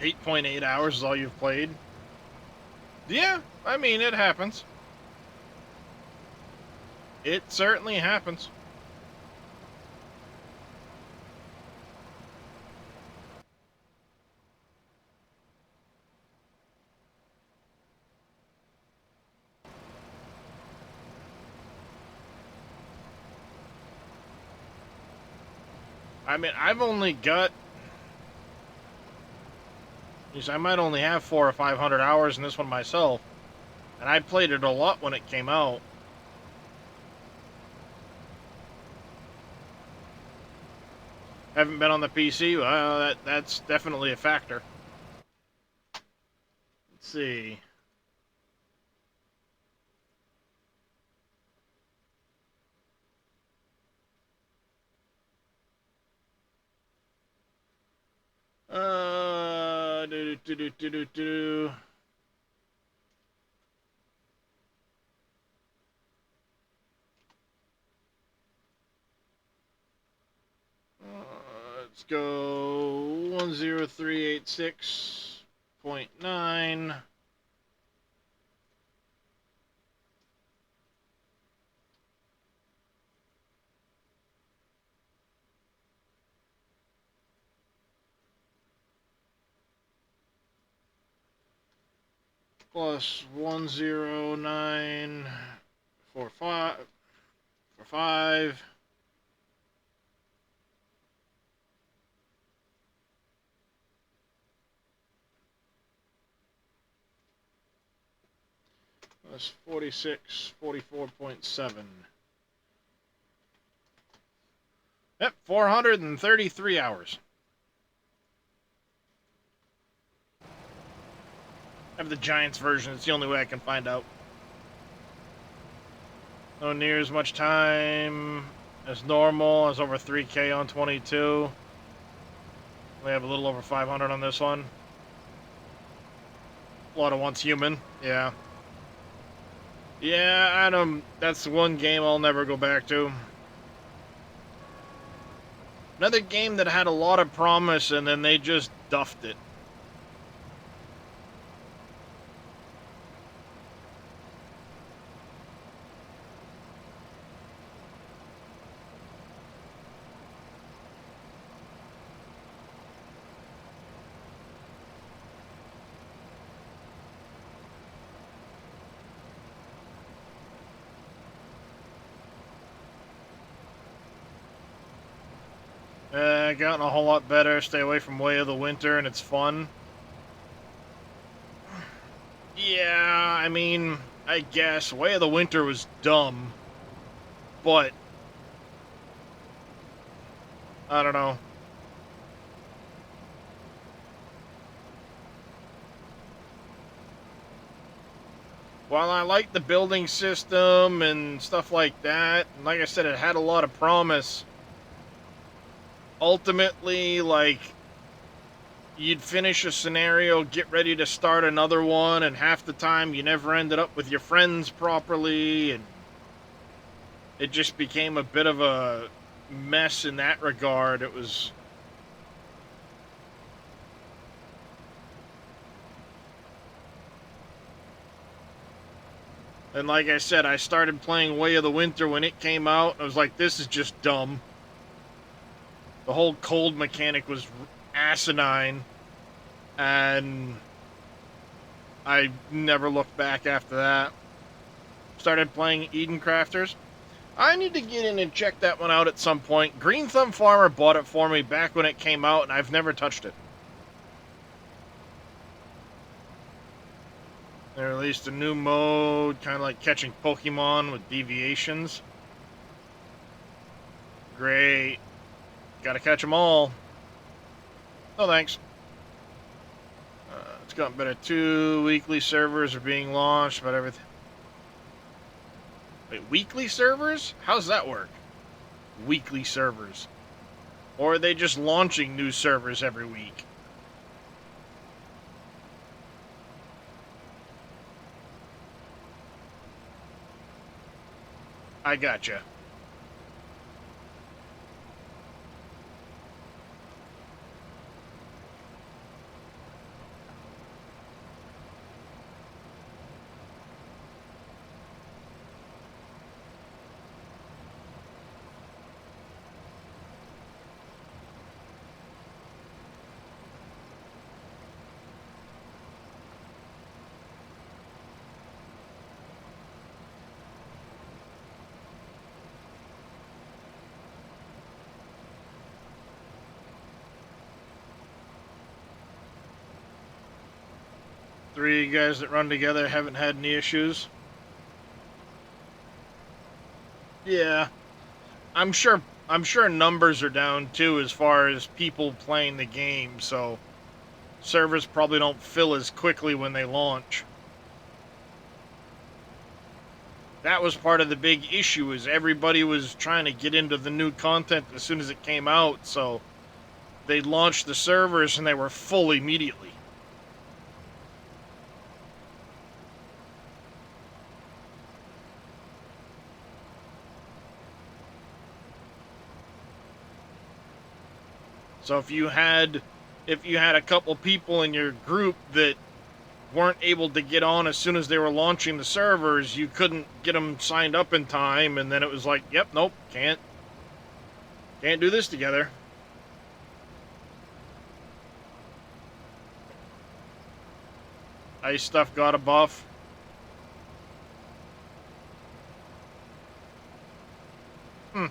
8.8 hours is all you've played? Yeah, I mean, it happens. It certainly happens. I mean, I've only got... I might only have 400 or 500 hours in this one myself. And I played it a lot when it came out. Haven't been on the PC? Well, that's definitely a factor. Let's see. Do. Let's go 10386.9. plus 10945 that's 44.7. Yep, 433 hours. I have the Giants version. It's the only way I can find out. No near as much time as normal. As over 3K on 22. We have a little over 500 on this one. A lot of once human. Yeah. Yeah, Adam, that's one game I'll never go back to. Another game that had a lot of promise and then they just duffed it. Gotten a whole lot better. Stay away from Way of the Winter, and it's fun. Yeah, I mean, I guess Way of the Winter was dumb, but I don't know. While I like the building system and stuff like that, and like I said, it had a lot of promise. Ultimately, like, you'd finish a scenario, get ready to start another one, and half the time you never ended up with your friends properly, and it just became a bit of a mess in that regard. It was... And like I said, I started playing Way of the Winter when it came out, and I was like, this is just dumb. The whole cold mechanic was asinine, and I never looked back after that. Started playing Eden Crafters. I need to get in and check that one out at some point. Green Thumb Farmer bought it for me back when it came out, and I've never touched it. They released a new mode, kind of like catching Pokemon with deviations. Great. Gotta catch them all. No thanks. It's gotten better too. Weekly servers are being launched, but everything... Wait, weekly servers? How's that work? Weekly servers. Or are they just launching new servers every week? I gotcha. Three guys that run together haven't had any issues. Yeah, I'm sure numbers are down too as far as people playing the game, so servers probably don't fill as quickly when they launch. That was part of the big issue, is everybody was trying to get into the new content as soon as it came out, so they launched the servers and they were full immediately. So if you had a couple people in your group that weren't able to get on as soon as they were launching the servers, you couldn't get them signed up in time, and then it was like, yep, nope, can't do this together. Ice stuff got a buff. Hmm.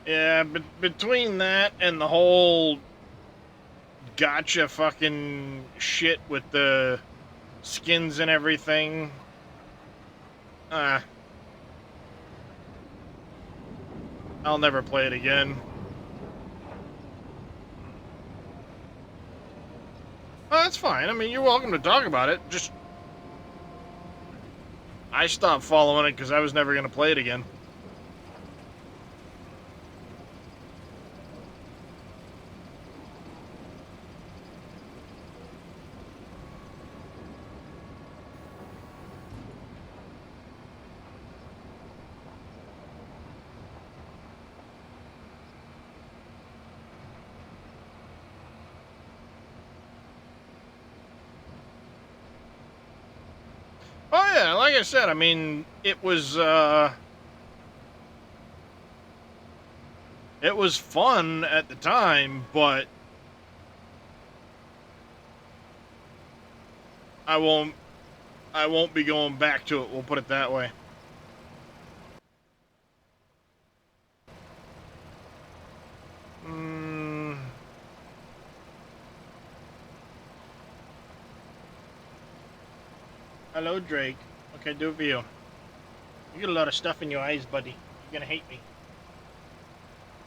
Yeah, but between that and the whole gotcha fucking shit with the skins and everything, uh, I'll never play it again. Well, that's fine. I mean, you're welcome to talk about it. Just, I stopped following it because I was never going to play it again. Oh yeah, like I said, I mean, it was fun at the time, but I won't I won't be going back to it. We'll put it that way. Mm, hello, Drake. What can I do for you? You get a lot of stuff in your eyes, buddy. You're gonna hate me.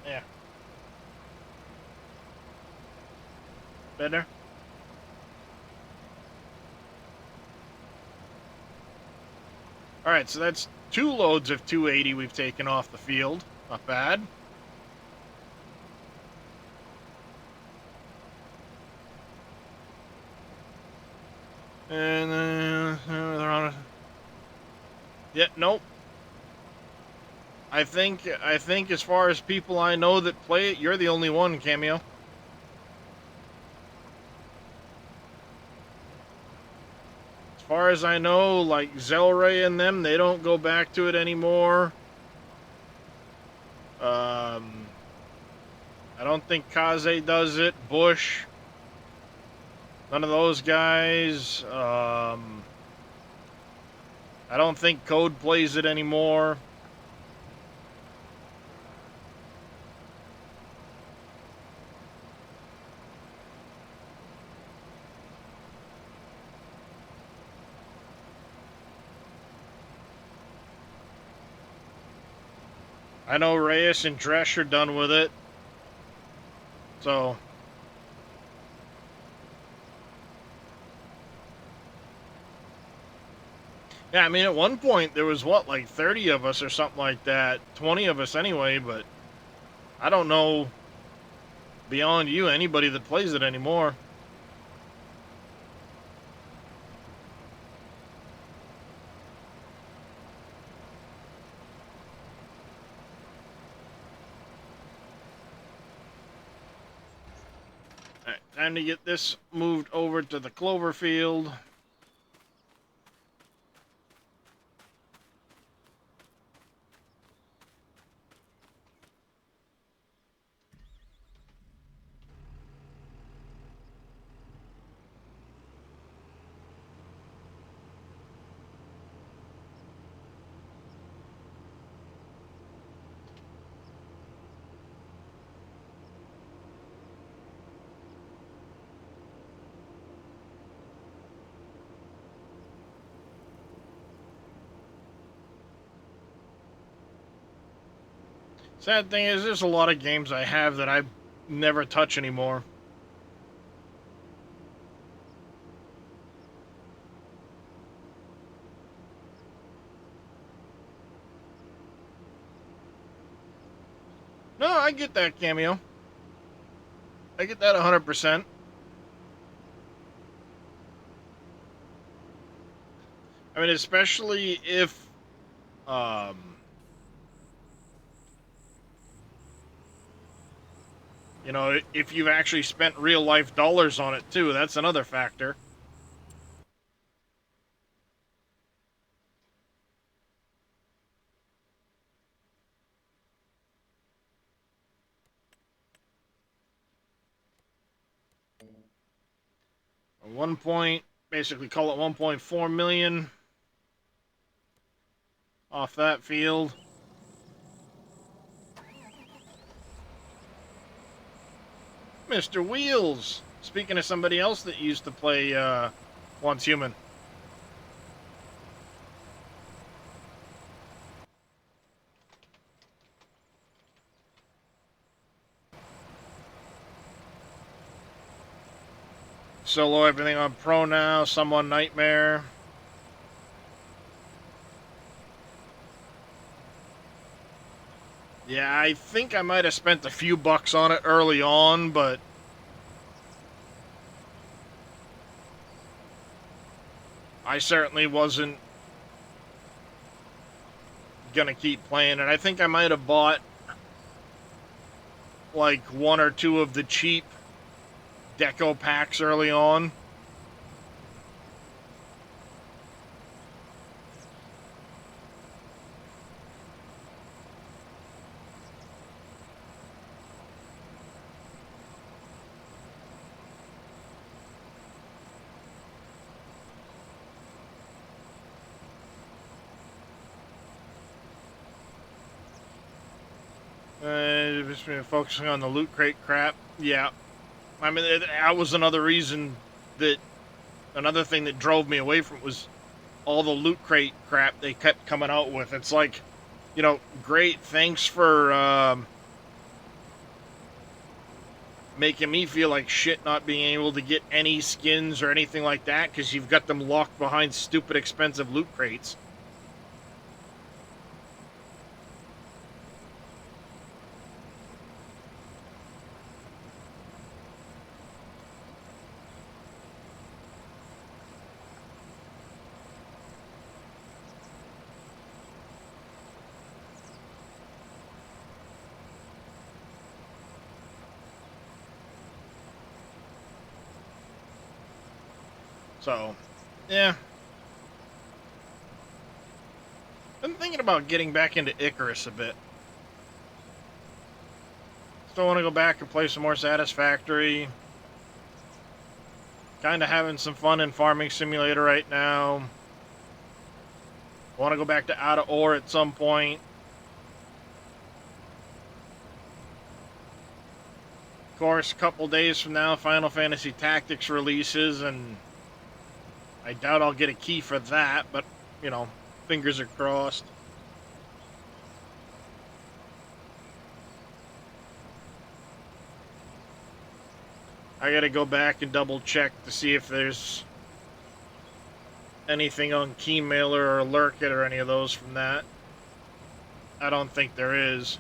Yeah. Better? Alright, so that's 2 loads of 280 we've taken off the field. Not bad. And then they're on. Yeah, nope. I think as far as people I know that play it, you're the only one, Cameo. As far as I know, like Zelray and them, they don't go back to it anymore. I don't think Kaze does it. Bush, none of those guys. I don't think Code plays it anymore. I know Reyes and Dresch are done with it. So, yeah, I mean, at one point there was what, like 30 of us or something like that. 20 of us anyway, but I don't know beyond you anybody that plays it anymore. Alright, time to get this moved over to the clover field. Sad thing is, there's a lot of games I have that I never touch anymore. No, I get that, Cameo. I get that 100%. I mean, especially if, um, You know, if you've actually spent real life dollars on it too, that's another factor. At one point, basically call it 1.4 million off that field. Mr. Wheels. Speaking of somebody else that used to play Once Human. Solo everything on Pro now, some on Nightmare. Yeah, I think I might have spent a few bucks on it early on, but I certainly wasn't gonna keep playing it. I think I might have bought like one or two of the cheap deco packs early on. Just been focusing on the loot crate crap. Yeah, I mean that was another reason that another thing that drove me away from it was all the loot crate crap they kept coming out with. It's like, you know, great, thanks for making me feel like shit not being able to get any skins or anything like that because you've got them locked behind stupid expensive loot crates. So, yeah. I'm thinking about getting back into Icarus a bit. Still want to go back and play some more Satisfactory. Kind of having some fun in Farming Simulator right now. Want to go back to Out of Ore at some point. Of course, a couple days from now, Final Fantasy Tactics releases, and I doubt I'll get a key for that, but, you know, fingers are crossed. I gotta go back and double check to see if there's anything on Keymailer or Lurk It or any of those from that. I don't think there is.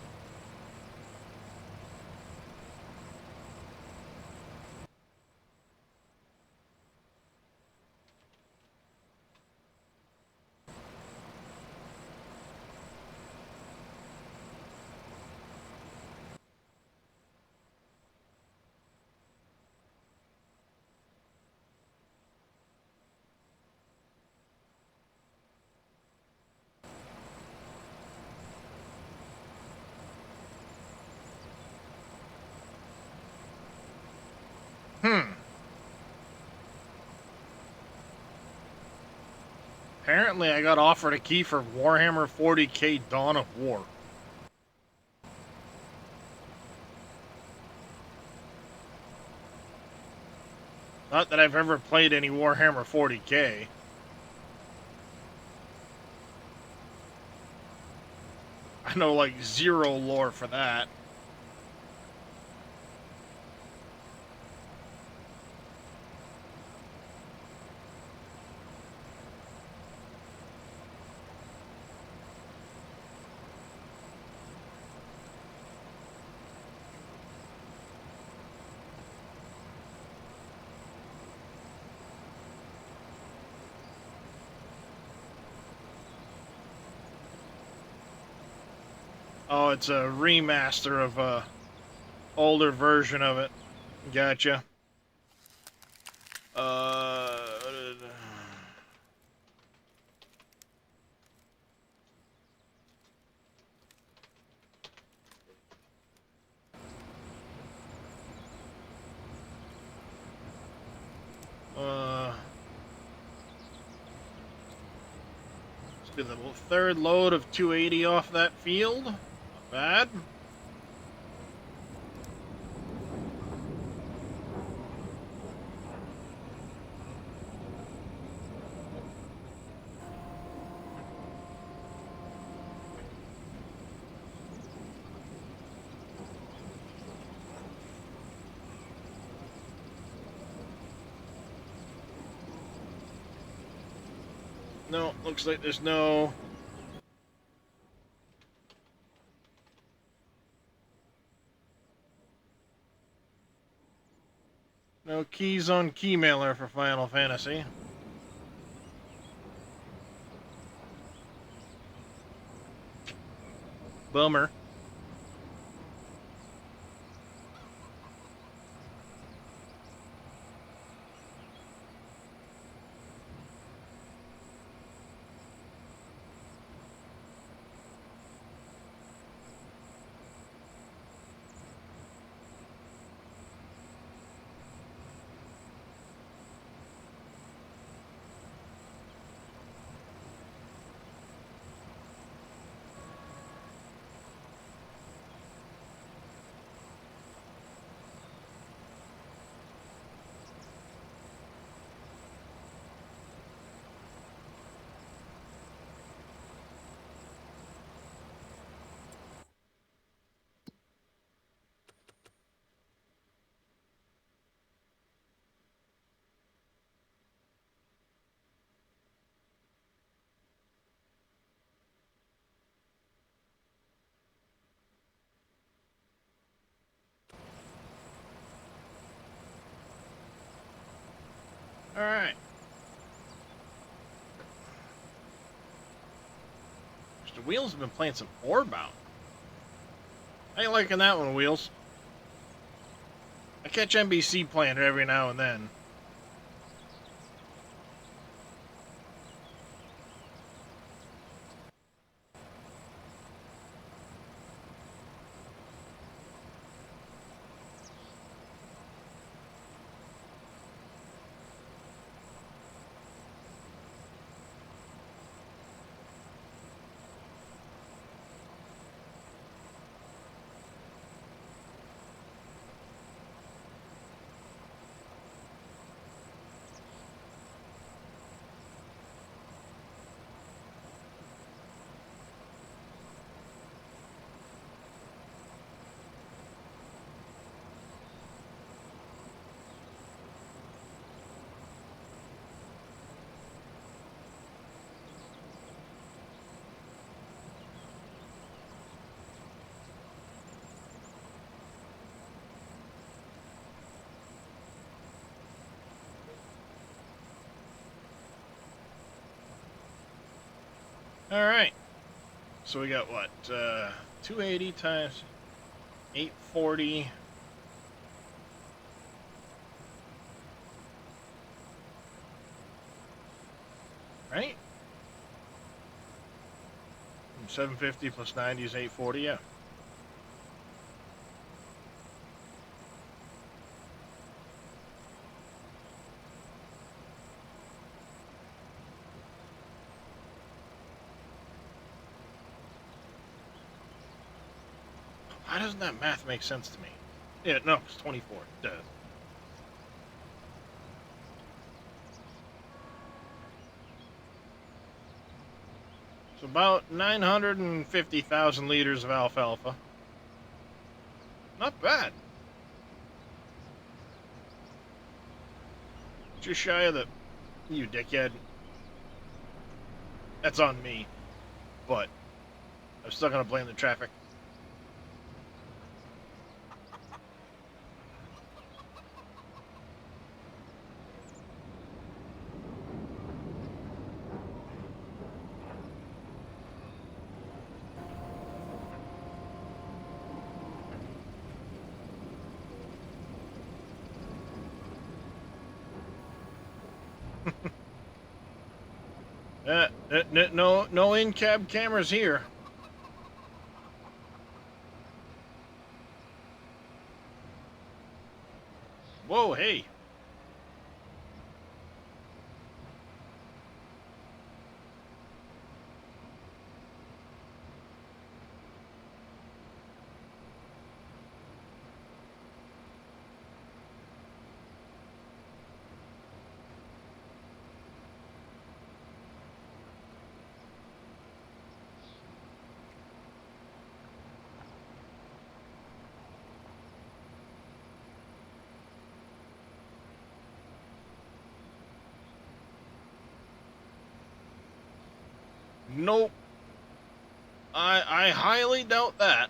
Apparently, I got offered a key for Warhammer 40k Dawn of War. Not that I've ever played any Warhammer 40k. I know like zero lore for that. Oh, it's a remaster of older version of it. Gotcha. Uh, let's do the third load of 280 off that field. Not bad. No, looks like there's no... No keys on Keymailer for Final Fantasy. Bummer. Alright. Mr. Wheels have been playing some Orbound. I ain't liking that one, Wheels. I catch NBC playing it every now and then. Alright. So we got what? 280 times 840. Right? 750 plus 90 is 840, yeah. Why doesn't that math make sense to me? Yeah, no, it's 24. It does. So about 950,000 liters of alfalfa. Not bad. Just shy of the... You dickhead. That's on me. But I'm still gonna blame the traffic. No in-cab cameras here. Whoa, hey. Nope. I highly doubt that.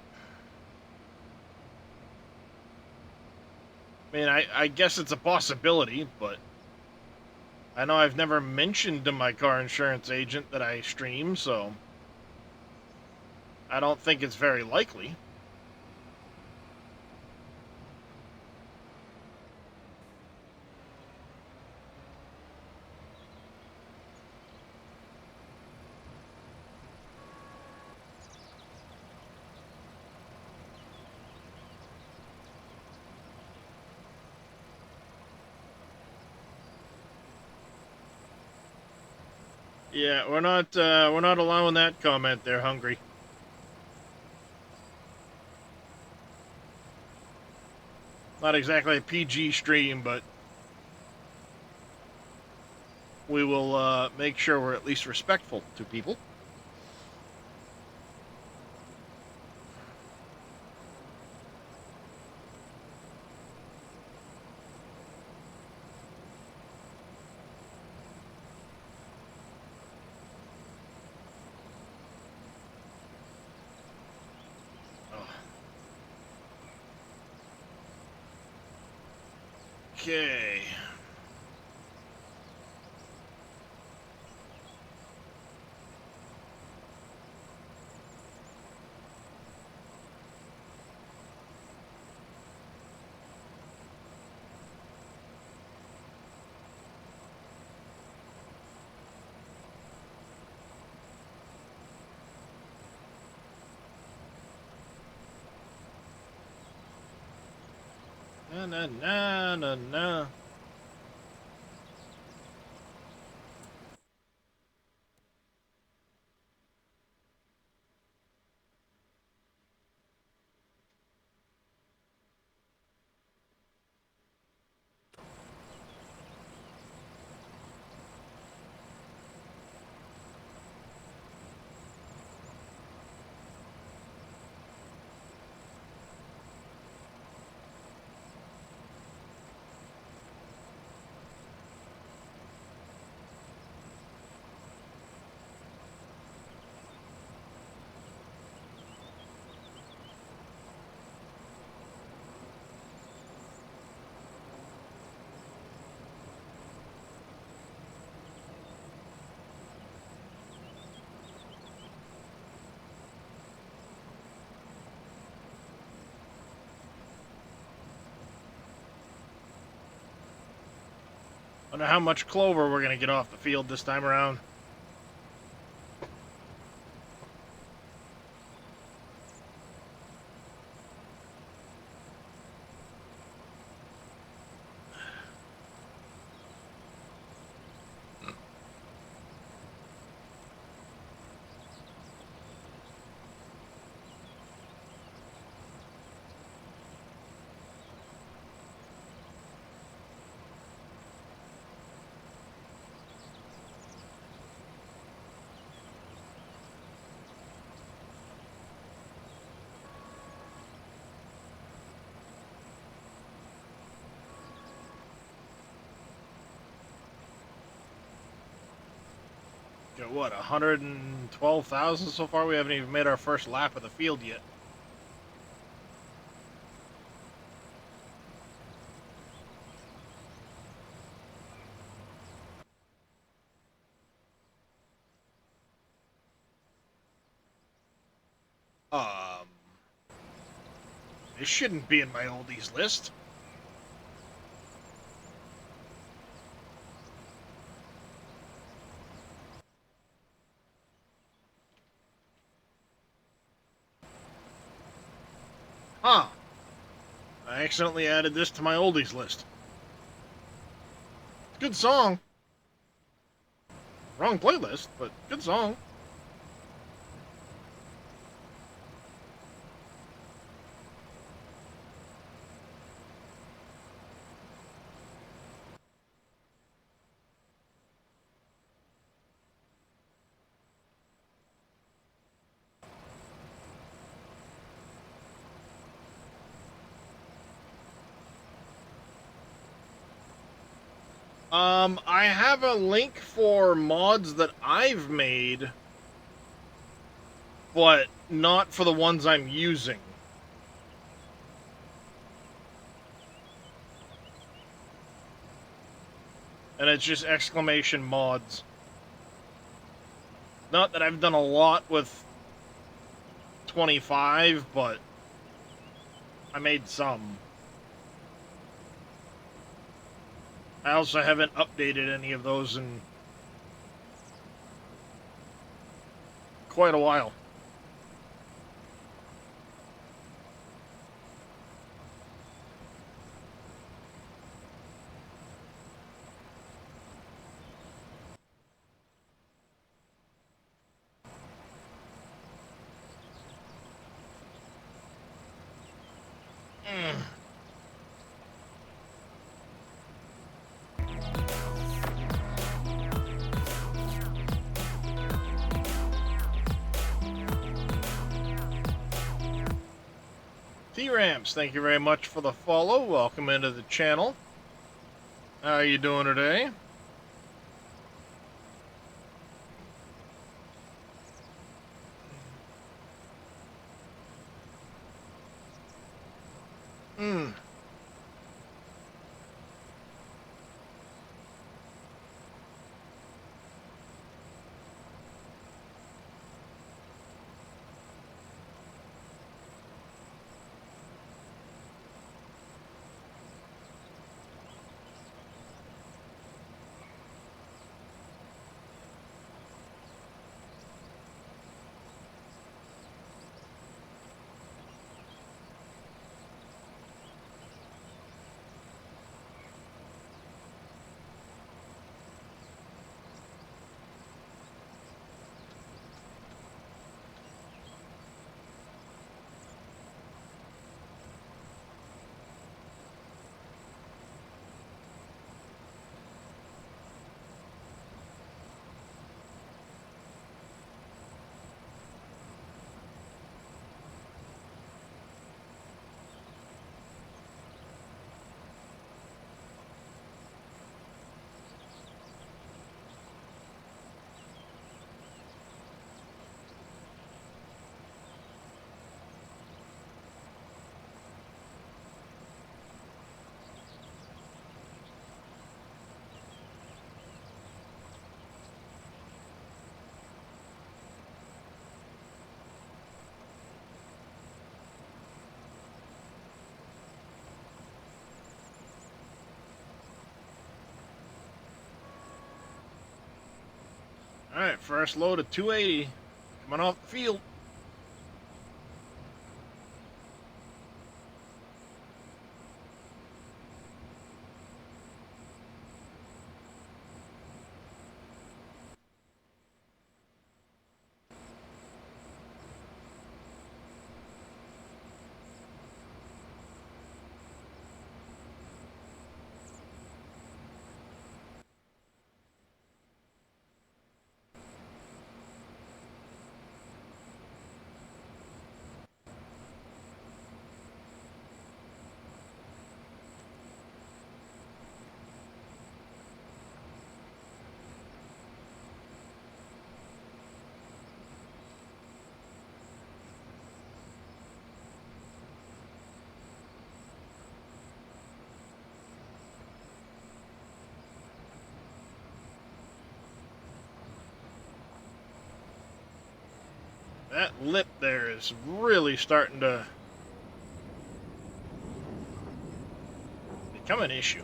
I mean, I guess it's a possibility, but I know I've never mentioned to my car insurance agent that I stream, so I don't think it's very likely. Yeah, we're not allowing that comment there, Hungry. Not exactly a PG stream, but we will make sure we're at least respectful to people. Okay. Na na na na na. Wonder how much clover we're gonna get off the field this time around. Got what, 112,000 so far? We haven't even made our first lap of the field yet. Um, this shouldn't be in my oldies list. Huh. I accidentally added this to my oldies list. Good song. Wrong playlist, but good song. I have a link for mods that I've made, but not for the ones I'm using. And it's just exclamation mods. Not that I've done a lot with 25, but I made some. I also haven't updated any of those in quite a while. Mm. T-Rams, thank you very much for the follow. Welcome into the channel. How are you doing today? Hmm. Alright, first load of 280 coming off the field. That lip there is really starting to become an issue.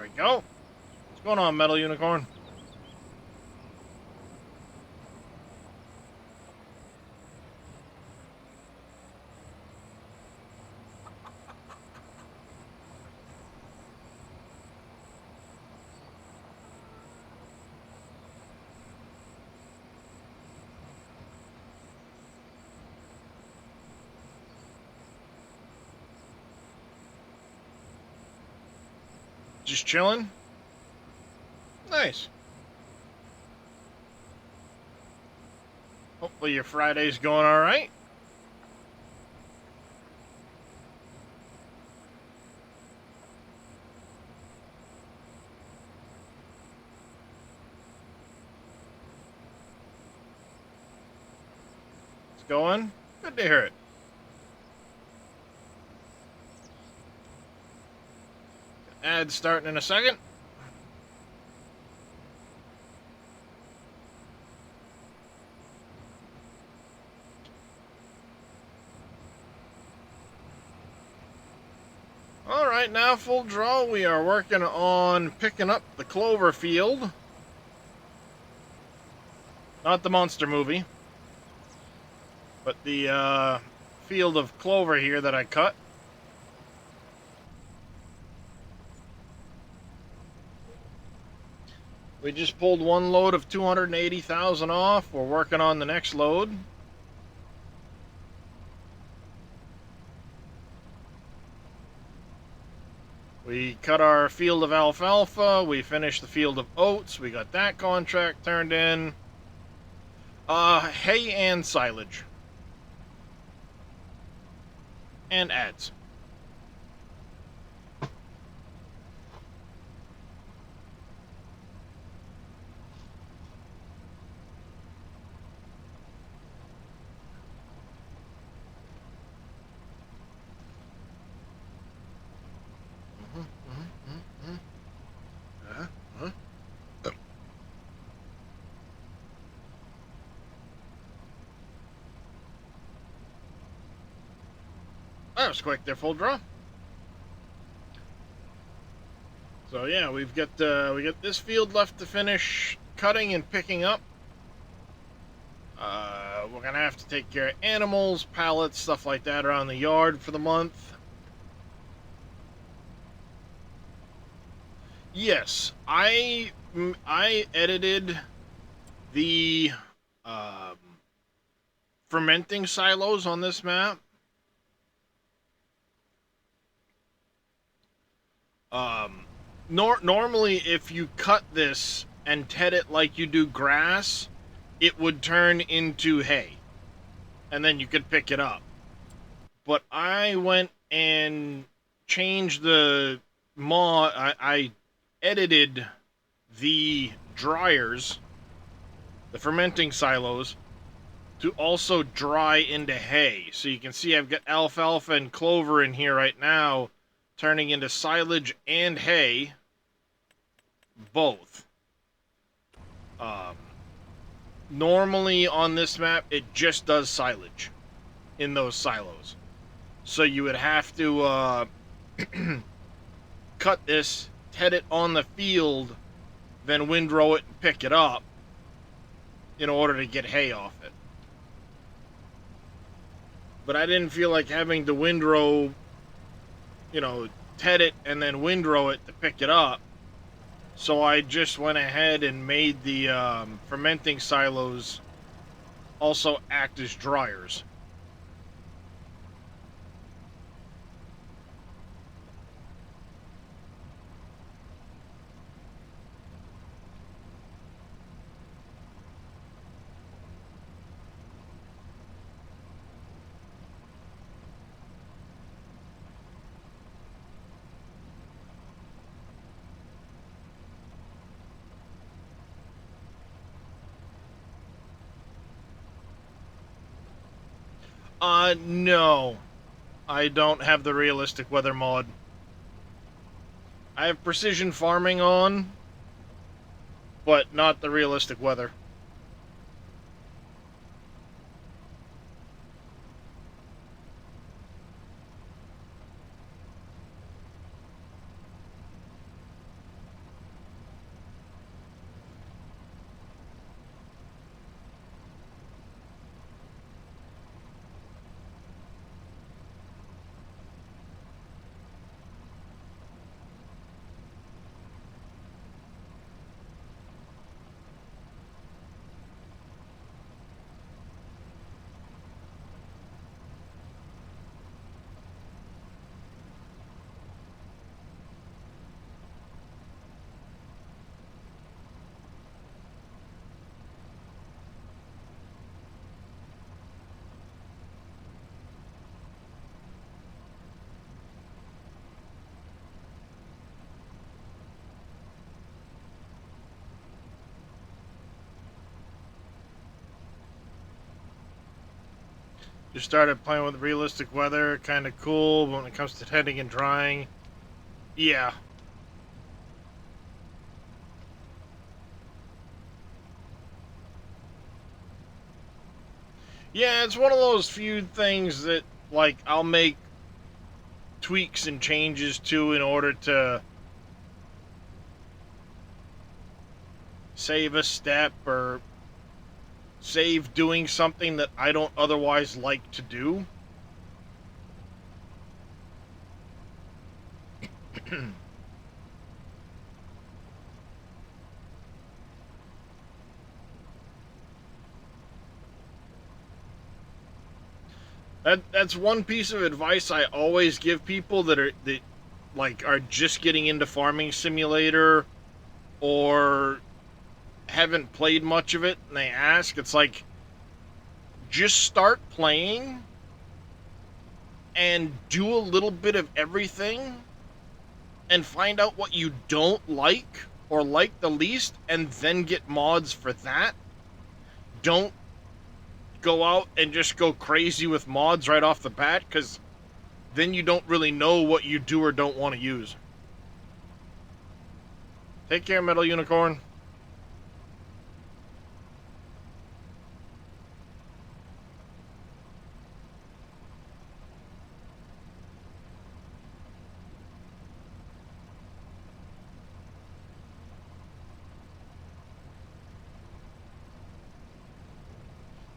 we go. What's going on, Metal Unicorn? Just chilling? Nice. Hopefully your Friday's going alright. It's going? Good to hear it. Ad starting in a second. Alright, now full draw. We are working on picking up the clover field. Not the monster movie, but the field of clover here that I cut. We just pulled one load of 280,000 off. We're working on the next load. We cut our field of alfalfa. We finished the field of oats. We got that contract turned in. Hay and silage. And ads. That was quick there, full draw. So yeah, we got this field left to finish cutting and picking up. We're gonna have to take care of animals, pallets, stuff like that around the yard for the month. Yes, I edited the fermenting silos on this map. Normally, if you cut this and ted it like you do grass, it would turn into hay, and then you could pick it up. But I went and changed the I edited the dryers, the fermenting silos, to also dry into hay. So you can see I've got alfalfa and clover in here right now, turning into silage and hay, both. Normally on this map, it just does silage in those silos. So you would have to cut this, ted it on the field, then windrow it and pick it up in order to get hay off it. But I didn't feel like having to windrow, ted it and then windrow it to pick it up. So I just went ahead and made the fermenting silos also act as dryers. No. I don't have the realistic weather mod. I have precision farming on, but not the realistic weather. Just started playing with realistic weather, kind of cool, but when it comes to heading and drying, yeah. Yeah, it's one of those few things that, like, I'll make tweaks and changes to in order to save a step or save doing something that I don't otherwise like to do. That's one piece of advice I always give people that like are just getting into Farming Simulator or haven't played much of it, and they ask. It's like, just start playing and do a little bit of everything and find out what you don't like or like the least, and then get mods for that. Don't go out and just go crazy with mods right off the bat, because then you don't really know what you do or don't want to use. Take care, Metal Unicorn.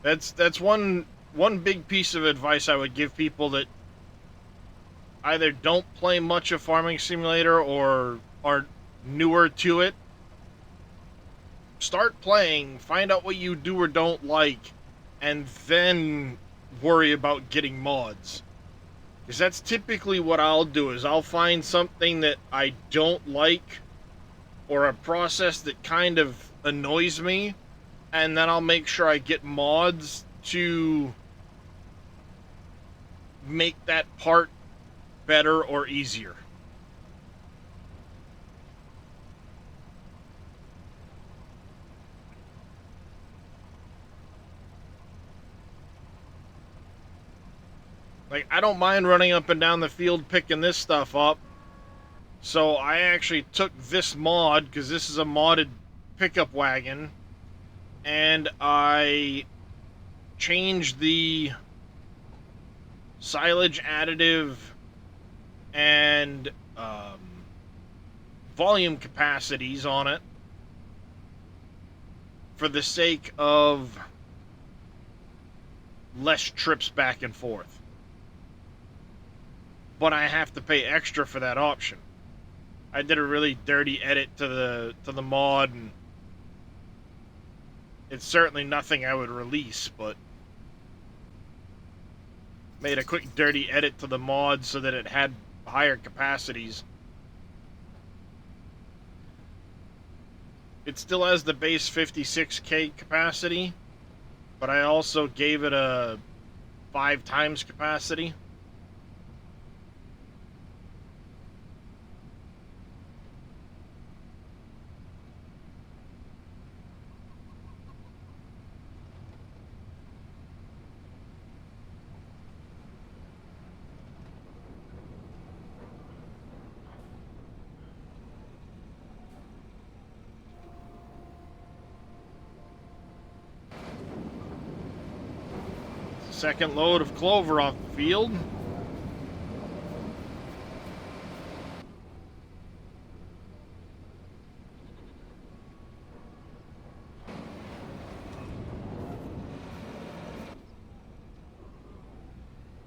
That's one big piece of advice I would give people that either don't play much of Farming Simulator or are newer to it. Start playing, find out what you do or don't like, and then worry about getting mods. Because that's typically what I'll do, is I'll find something that I don't like or a process that kind of annoys me, and then I'll make sure I get mods to make that part better or easier. Like, I don't mind running up and down the field picking this stuff up. So I actually took this mod, because this is a modded pickup wagon, and I changed the silage additive and volume capacities on it for the sake of less trips back and forth. But I have to pay extra for that option. I did a really dirty edit to the mod, and it's certainly nothing I would release, but made a quick dirty edit to the mod so that it had higher capacities. It still has the base 56K capacity, but I also gave it a 5 times capacity. Second load of clover off the field.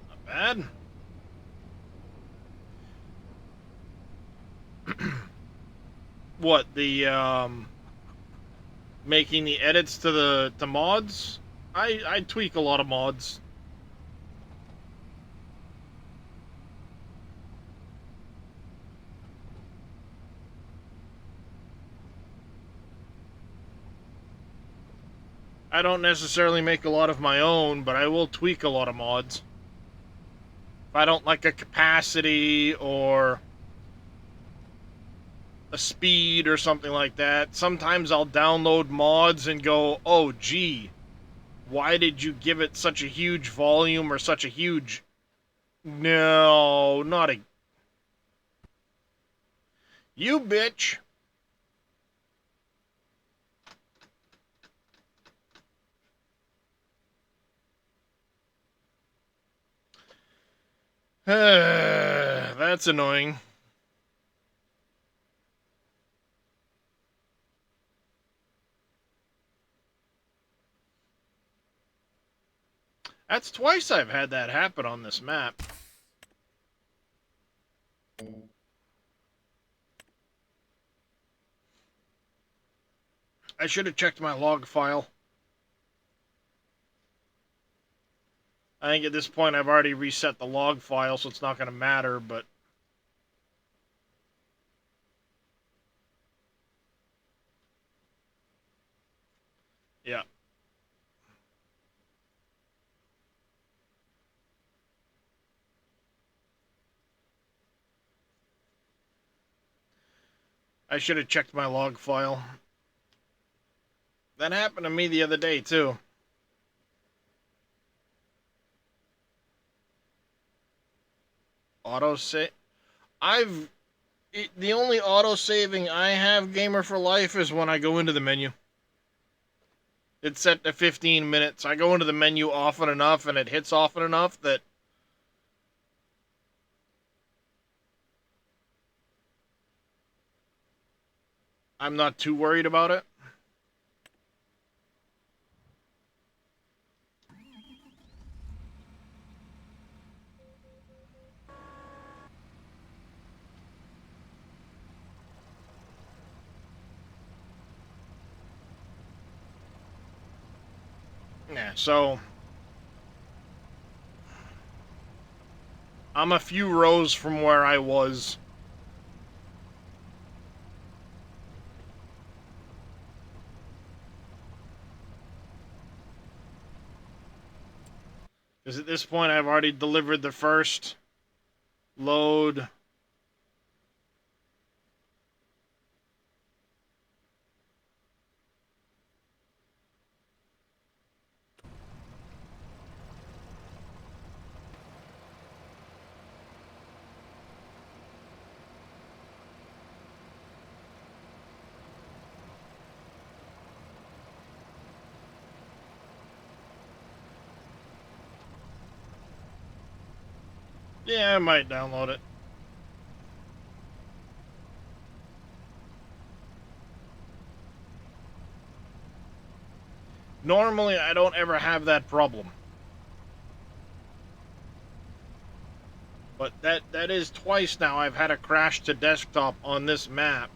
Not bad. What, the making the edits to the mods? I tweak a lot of mods. I don't necessarily make a lot of my own, but I will tweak a lot of mods. If I don't like a capacity or a speed or something like that, sometimes I'll download mods and go, oh gee, Why did you give it such a huge volume or such a huge... No, not a... You bitch! That's annoying. That's twice I've had that happen on this map. I should have checked my log file. I think at this point I've already reset the log file, so it's not going to matter, but... yeah. I should have checked my log file. That happened to me the other day, too. Autosave. The only auto-saving I have, Gamer for Life, is when I go into the menu. It's set to 15 minutes. I go into the menu often enough, and it hits often enough that I'm not too worried about it. Yeah, so I'm a few rows from where I was. Because at this point I've already delivered the first load. Yeah, I might download it. Normally, I don't ever have that problem. But that is twice now I've had a crash to desktop on this map.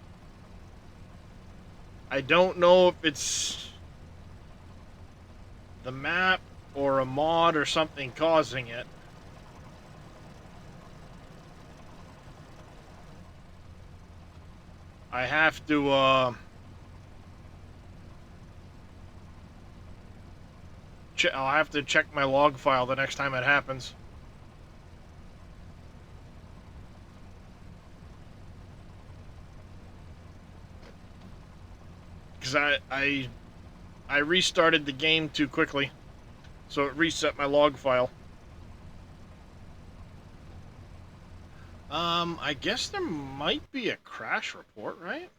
I don't know if it's the map or a mod or something causing it. I have to, I'll have to check my log file the next time it happens. Because I restarted the game too quickly, so it reset my log file. I guess there might be a crash report, right?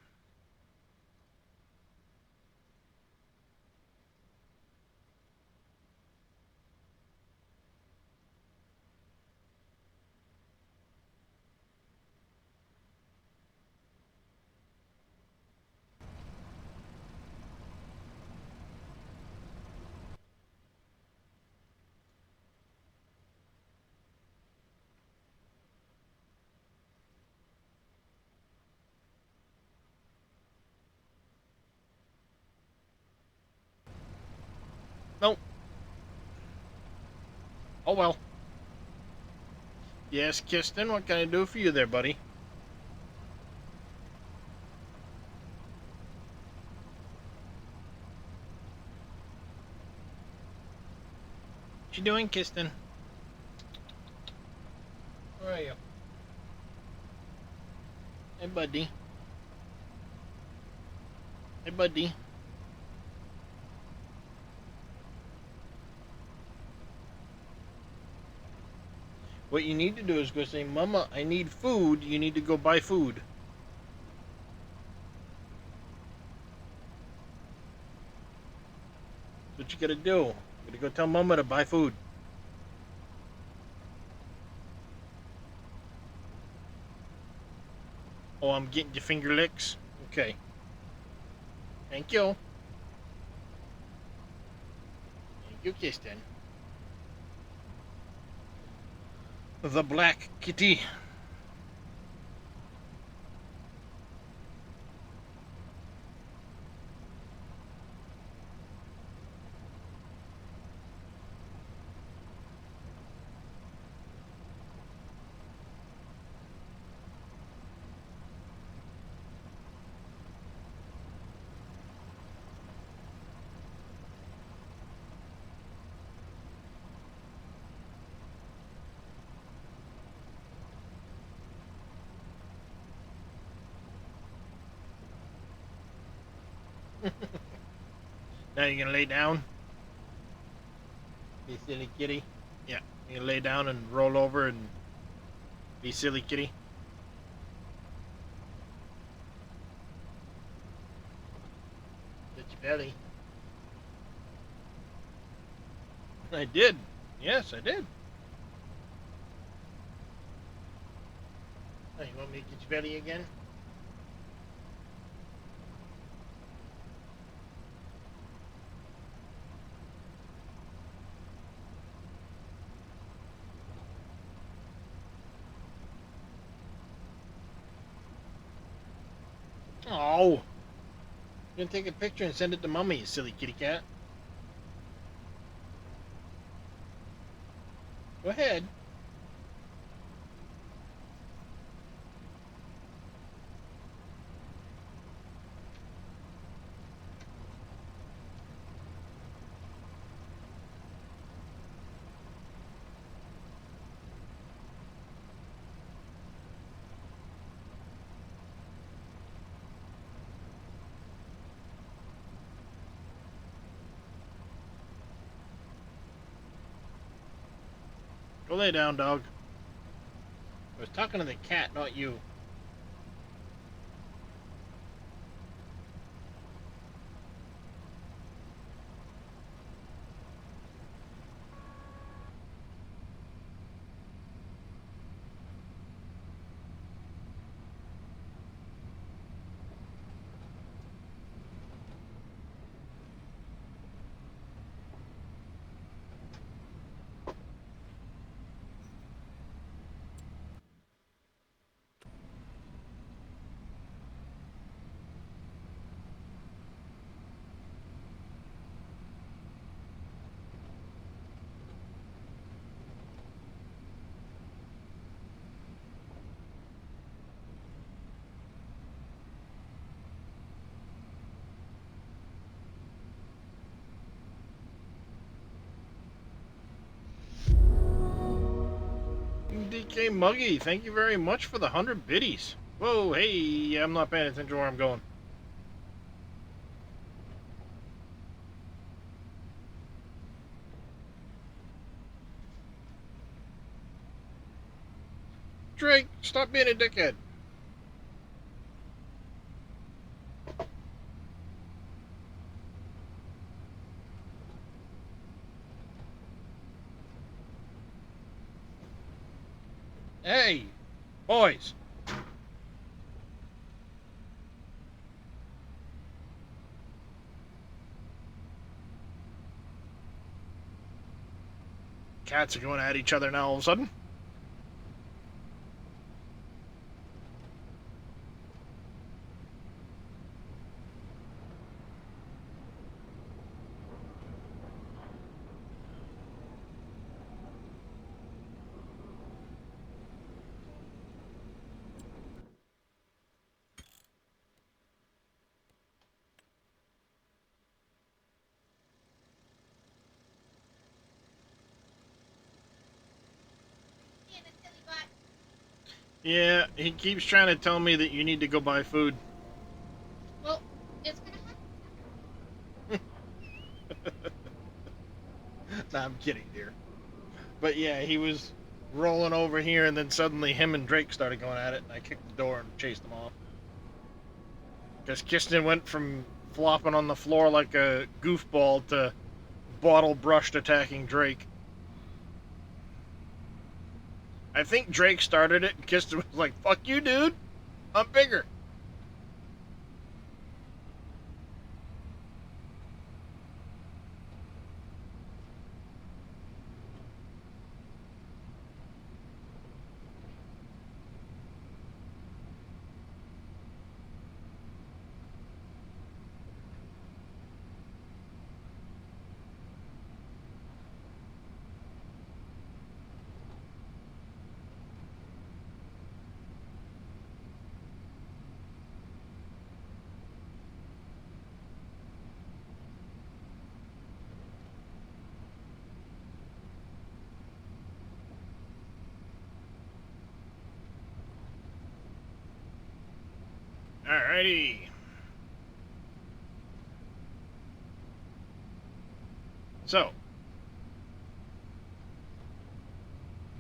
Nope. Oh well. Yes, Kiston, what can I do for you there, buddy? What you doing, Kiston? Where are you? Hey, buddy. Hey, buddy. What you need to do is go say, Mama, I need food. You need to go buy food. That's what you gotta do. You gotta go tell Mama to buy food. Oh, I'm getting your finger licks? Okay. Thank you. Thank you, Kristen. The black kitty. Now you gonna lay down? You silly kitty. Yeah. You gonna lay down and roll over and be silly kitty? That's your belly. I did. Yes, I did. Oh, you want me to get your belly again? Oh. You're gonna take a picture and send it to Mommy, you silly kitty cat. Go ahead. Go lay down, dog. I was talking to the cat, not you. DK Muggy, thank you very much for the 100 biddies. Whoa, hey, I'm not paying attention where I'm going. Drake, stop being a dickhead. Hey, boys. Cats are going at each other now all of a sudden. Yeah, he keeps trying to tell me that you need to go buy food. Well, it's gonna Nah, I'm kidding, dear. But yeah, he was rolling over here, and then suddenly him and Drake started going at it, and I kicked the door and chased them off. Because Kirsten went from flopping on the floor like a goofball to bottle brushed attacking Drake. I think Drake started it, and Kirsten was like, "Fuck you, dude. I'm bigger." Alrighty. So,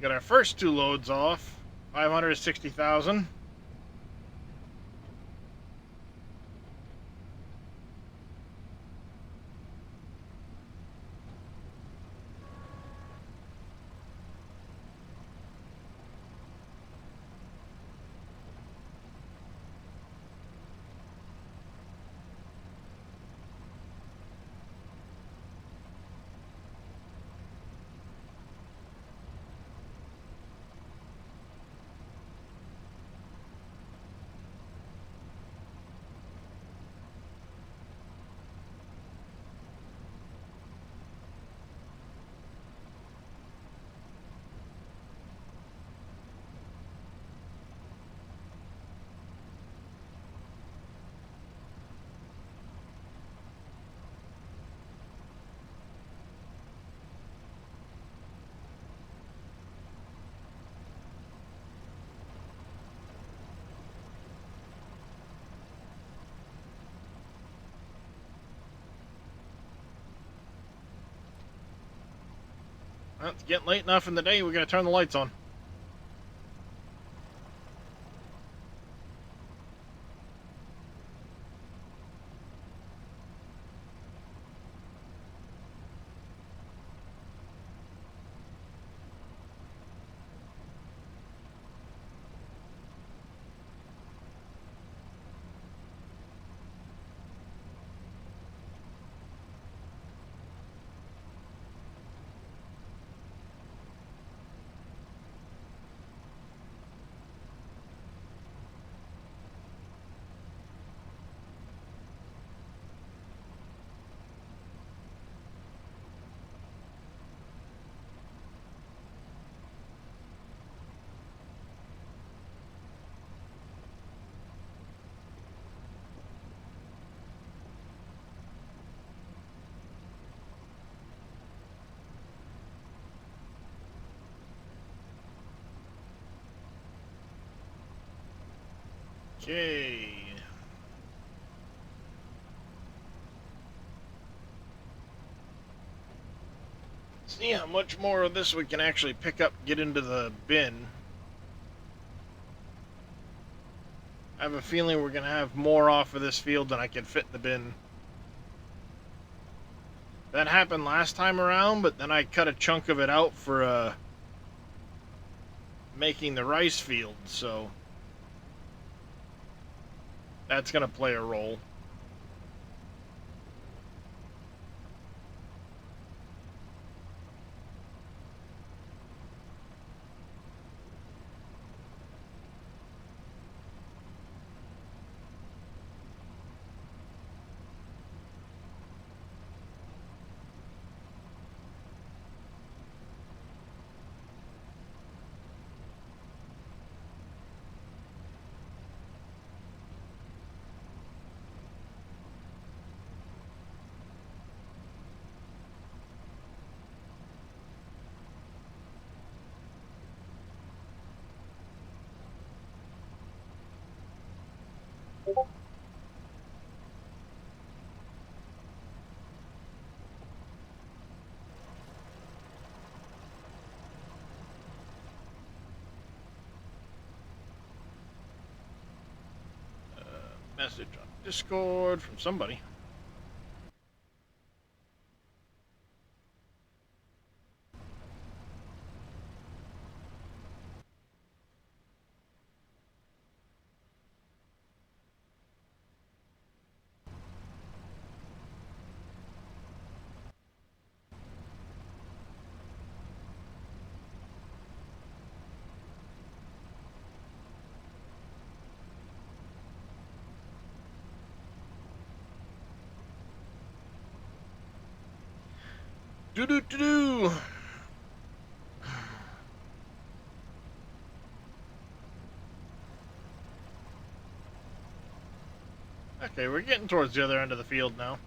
got our first two loads off. 560,000. Well, it's getting late enough in the day, we're going to turn the lights on. Okay. See how much more of this we can actually pick up, get into the bin. I have a feeling we're going to have more off of this field than I can fit in the bin. That happened last time around, but then I cut a chunk of it out for making the rice field, so that's going to play a role. Message on Discord from somebody. Do. Okay, we're getting towards the other end of the field now.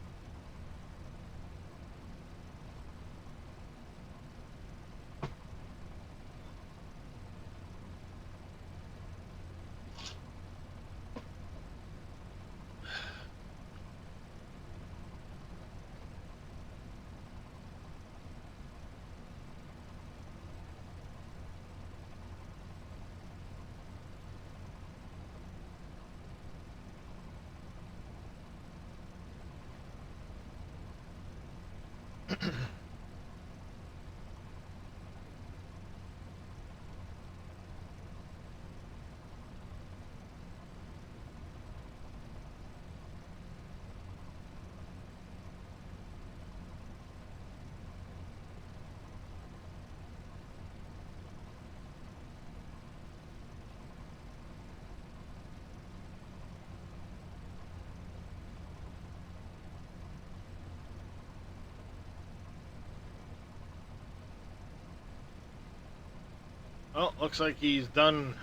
Well, looks like he's done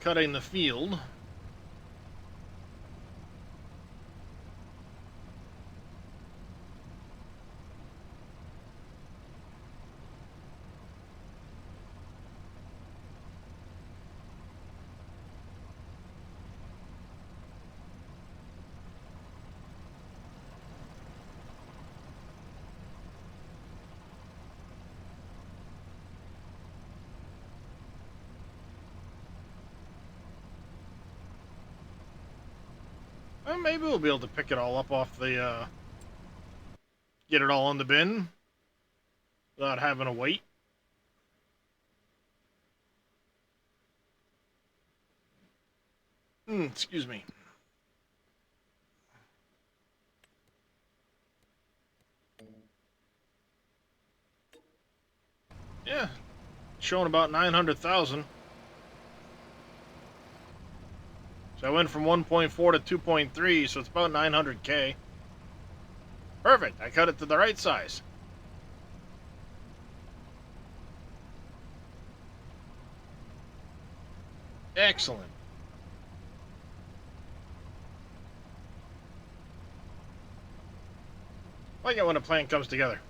cutting the field. Well, maybe we'll be able to pick it all up off the, get it all in the bin without having to wait. Excuse me. Yeah, showing about 900,000. So I went from 1.4 to 2.3, so it's about 900K. Perfect, I cut it to the right size. Excellent. I like it when a plan comes together.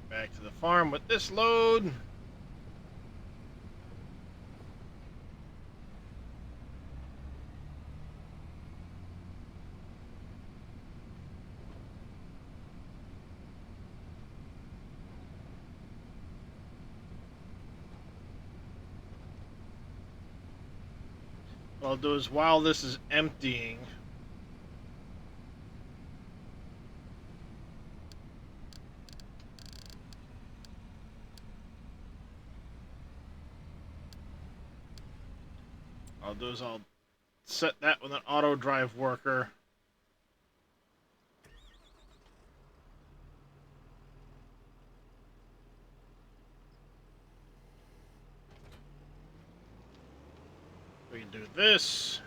Back to the farm with this load. What I'll do is while this is emptying, I'll set that with an auto drive worker. We can do this.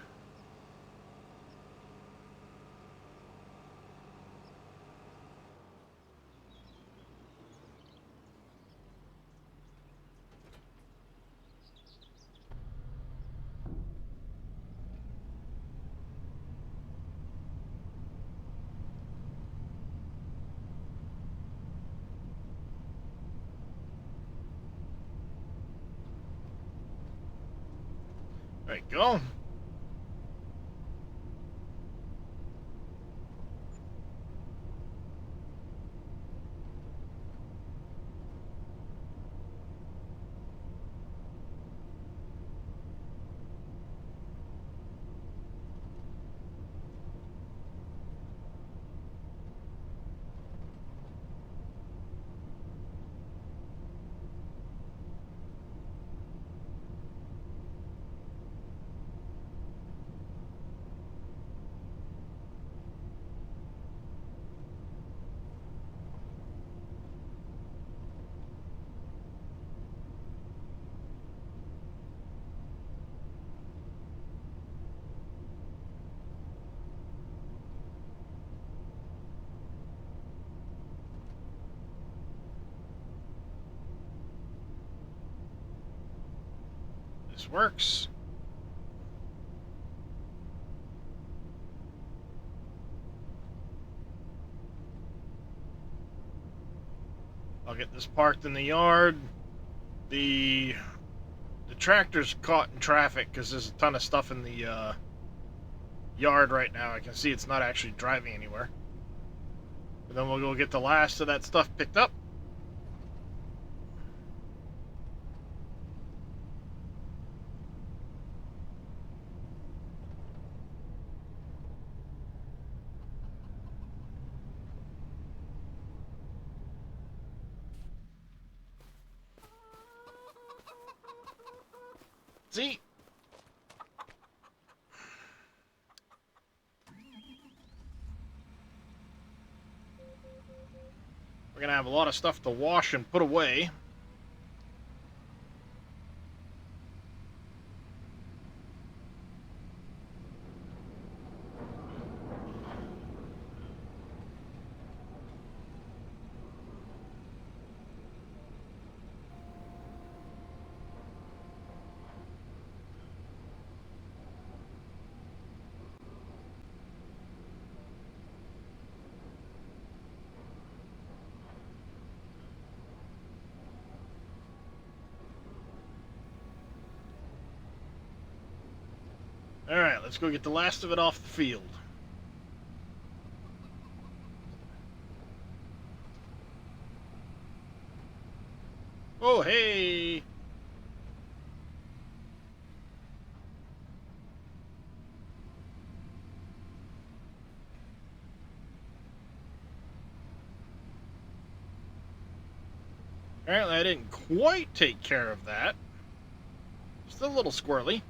There you go. This works. I'll get this parked in the yard. The tractor's caught in traffic because there's a ton of stuff in the yard right now. I can see it's not actually driving anywhere. But then we'll go get the last of that stuff picked up. See? We're gonna have a lot of stuff to wash and put away. Alright, let's go get the last of it off the field. Oh, hey! Apparently I didn't quite take care of that. Still a little squirrely.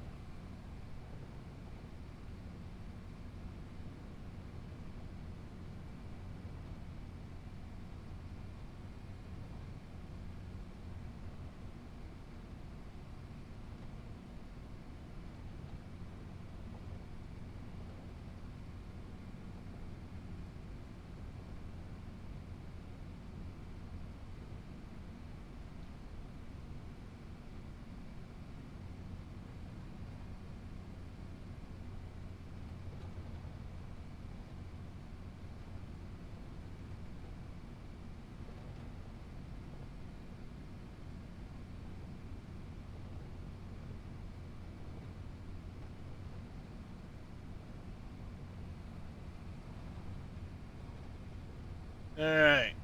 Alright.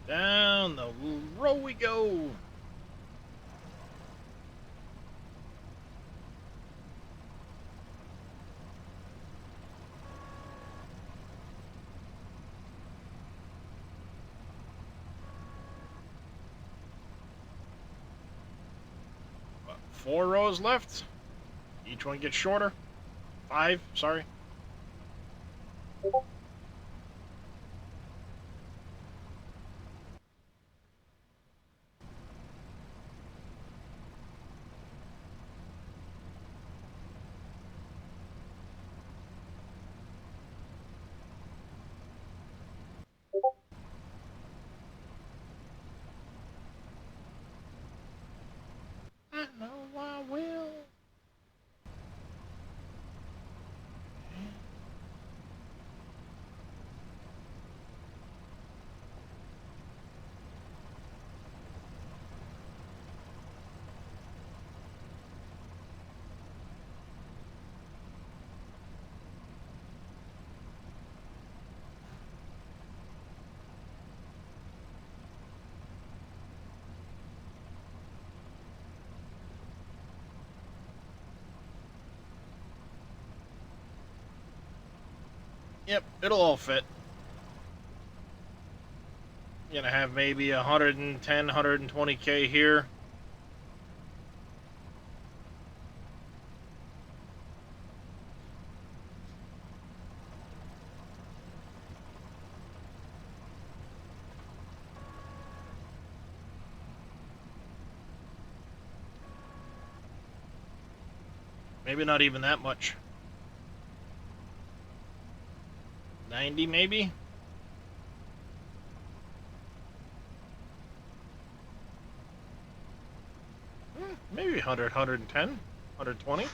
Down the row we go. 4 rows left. Each one gets shorter. 5, sorry. I know I will. Yep, it'll all fit. Gonna have maybe 110, 120K here. Maybe not even that much. 90 maybe? Maybe 100, 110, 120.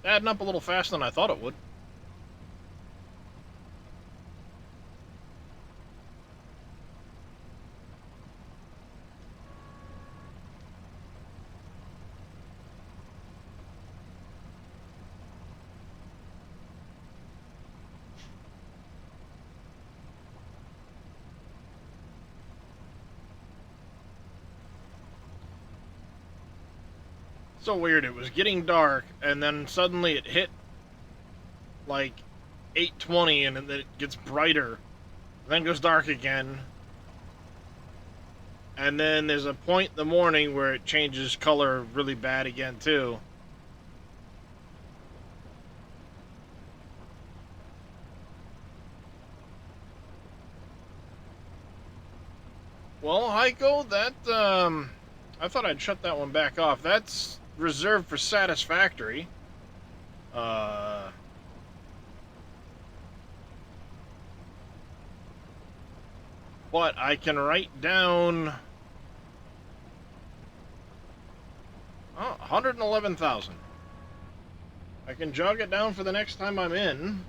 Adding up a little faster than I thought it would. So weird, it was getting dark, and then suddenly it hit like 8:20, and then it gets brighter, then goes dark again, and then there's a point in the morning where it changes color really bad again too. Well, Heiko, that I thought I'd shut that one back off. That's reserved for satisfactory. Uh, but I can write down 111,000. I can jog it down for the next time I'm in.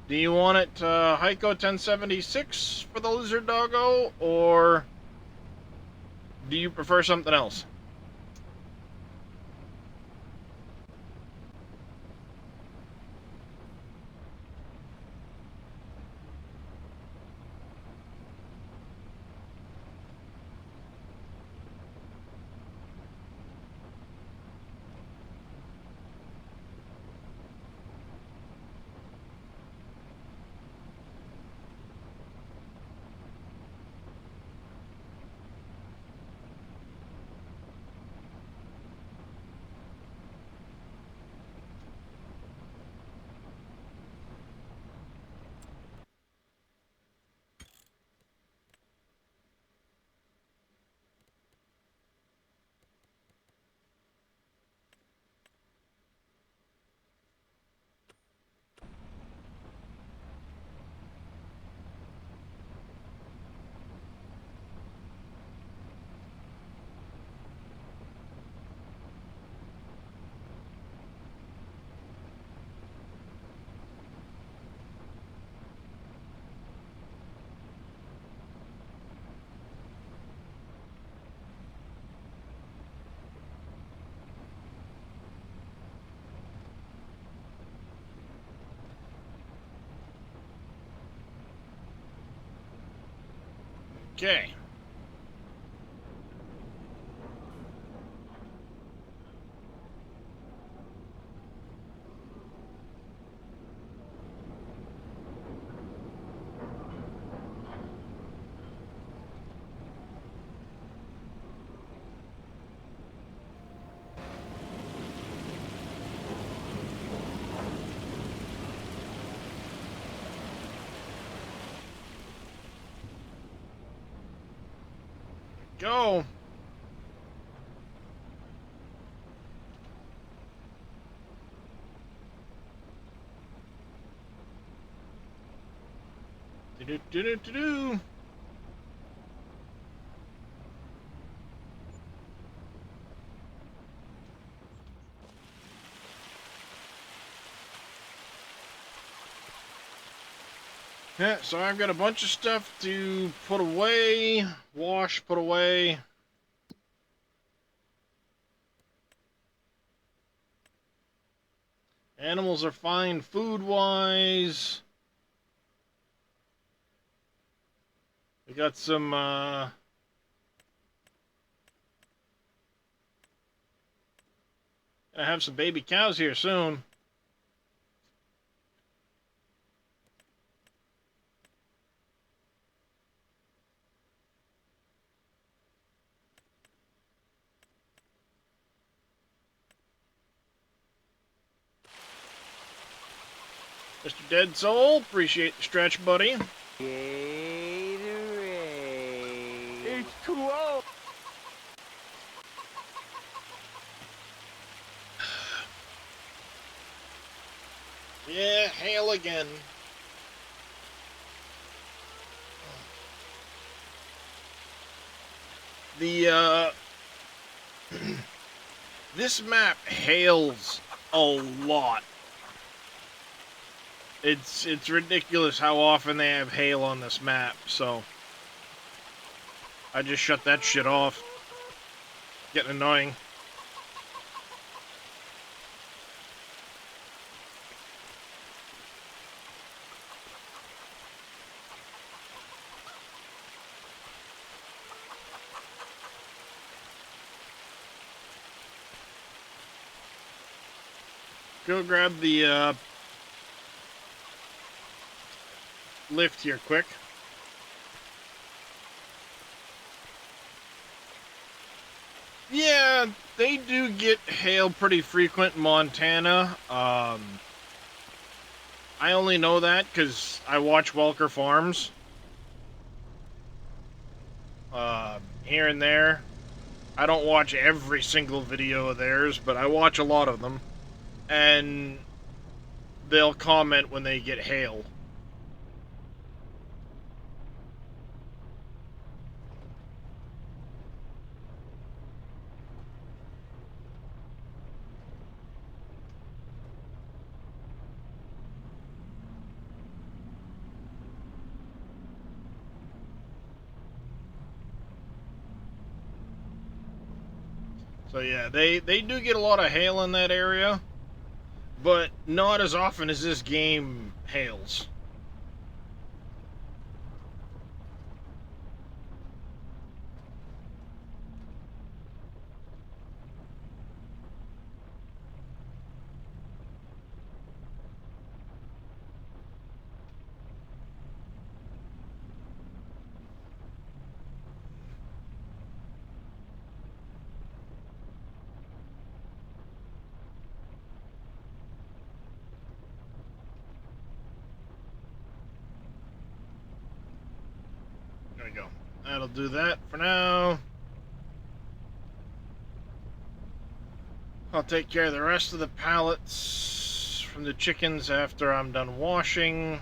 Do you want it Heiko 1076 for the lizard doggo, or do you prefer something else? Okay. go. Do-do-do-do-do-do. Yeah, so I've got a bunch of stuff to put away, wash, put away. Animals are fine food-wise. We got some, gonna have some baby cows here soon. Mr. Dead Soul, appreciate the stretch, buddy. Gatorade. H2O. Yeah, hail again. The, this map hails a lot. It's ridiculous how often they have hail on this map, so I just shut that shit off. Getting annoying. Go grab the lift here quick. Yeah, they do get hail pretty frequent in Montana. I only know that because I watch Welker Farms. Here and there. I don't watch every single video of theirs, but I watch a lot of them. And they'll comment when they get hail. So yeah, they do get a lot of hail in that area, but not as often as this game hails. There we go. That'll do that for now. I'll take care of the rest of the pallets from the chickens after I'm done washing.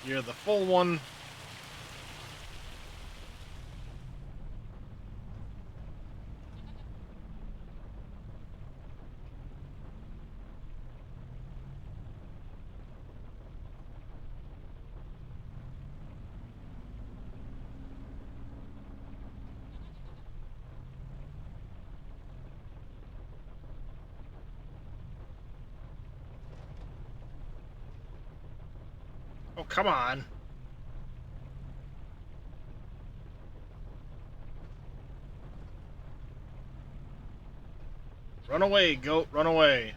You're the full one. Oh, come on. Run away, goat, run away.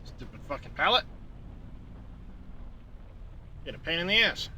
Stupid fucking pallet. Get a pain in the ass.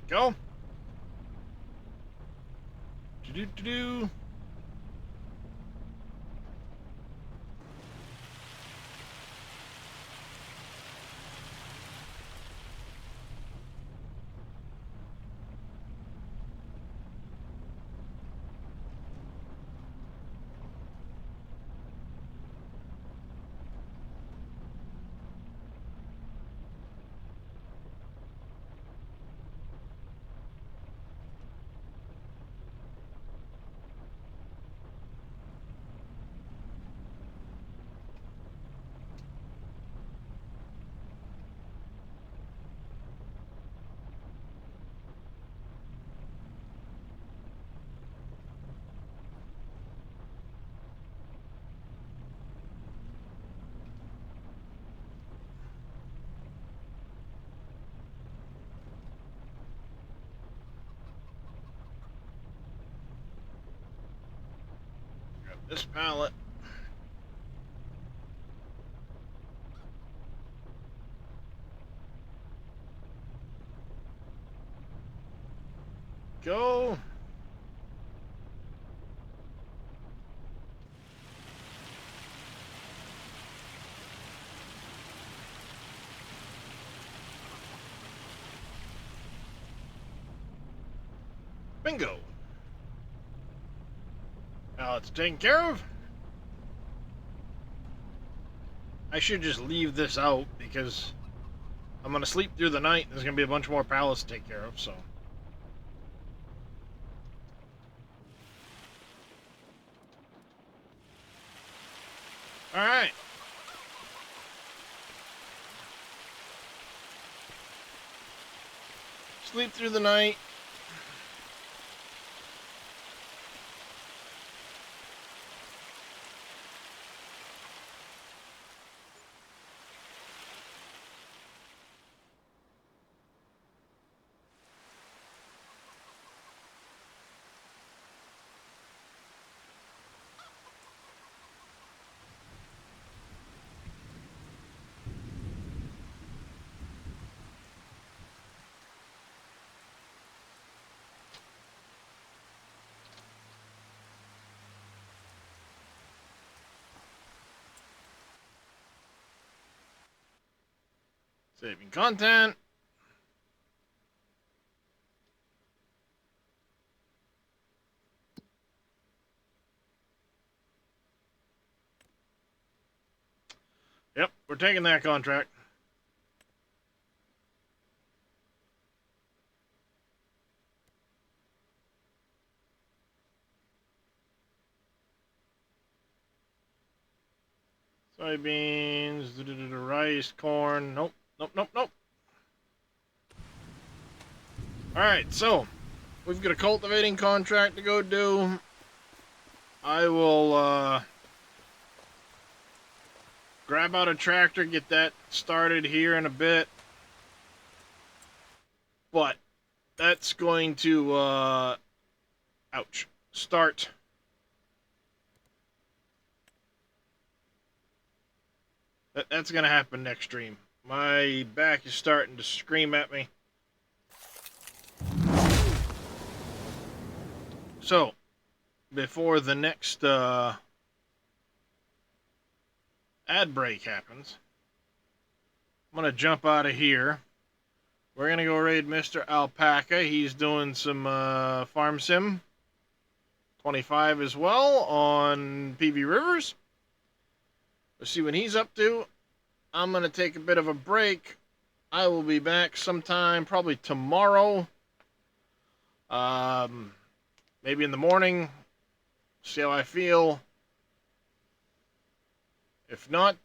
go. Do-do-do-do. Grab this pallet. Go. Bingo. Pallet's taken care of. I should just leave this out because I'm going to sleep through the night. There's going to be a bunch more pallets to take care of, so. Alright. Sleep through the night. Saving content. Yep, we're taking that contract. Soybeans, rice, corn. Nope, nope, nope, nope. Alright, so we've got a cultivating contract to go do. I will grab out a tractor, get that started here in a bit. But that's going to ouch. Start. That's going to happen next stream. My back is starting to scream at me. So, before the next ad break happens, I'm going to jump out of here. We're going to go raid Mr. Alpaca. He's doing some Farm Sim 25 as well on PV Rivers. We'll see what he's up to. I'm going to take a bit of a break. I will be back sometime, probably tomorrow. Maybe in the morning. See how I feel. If not,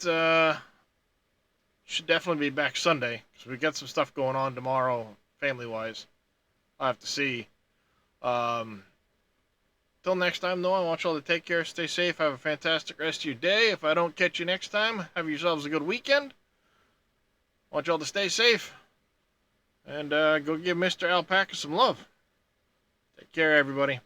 should definitely be back Sunday. Because we got some stuff going on tomorrow, family-wise. I'll have to see. Till next time, though, I want you all to take care, stay safe, have a fantastic rest of your day. If I don't catch you next time, have yourselves a good weekend. I want you all to stay safe. And go give Mr. Alpaca some love. Take care, everybody.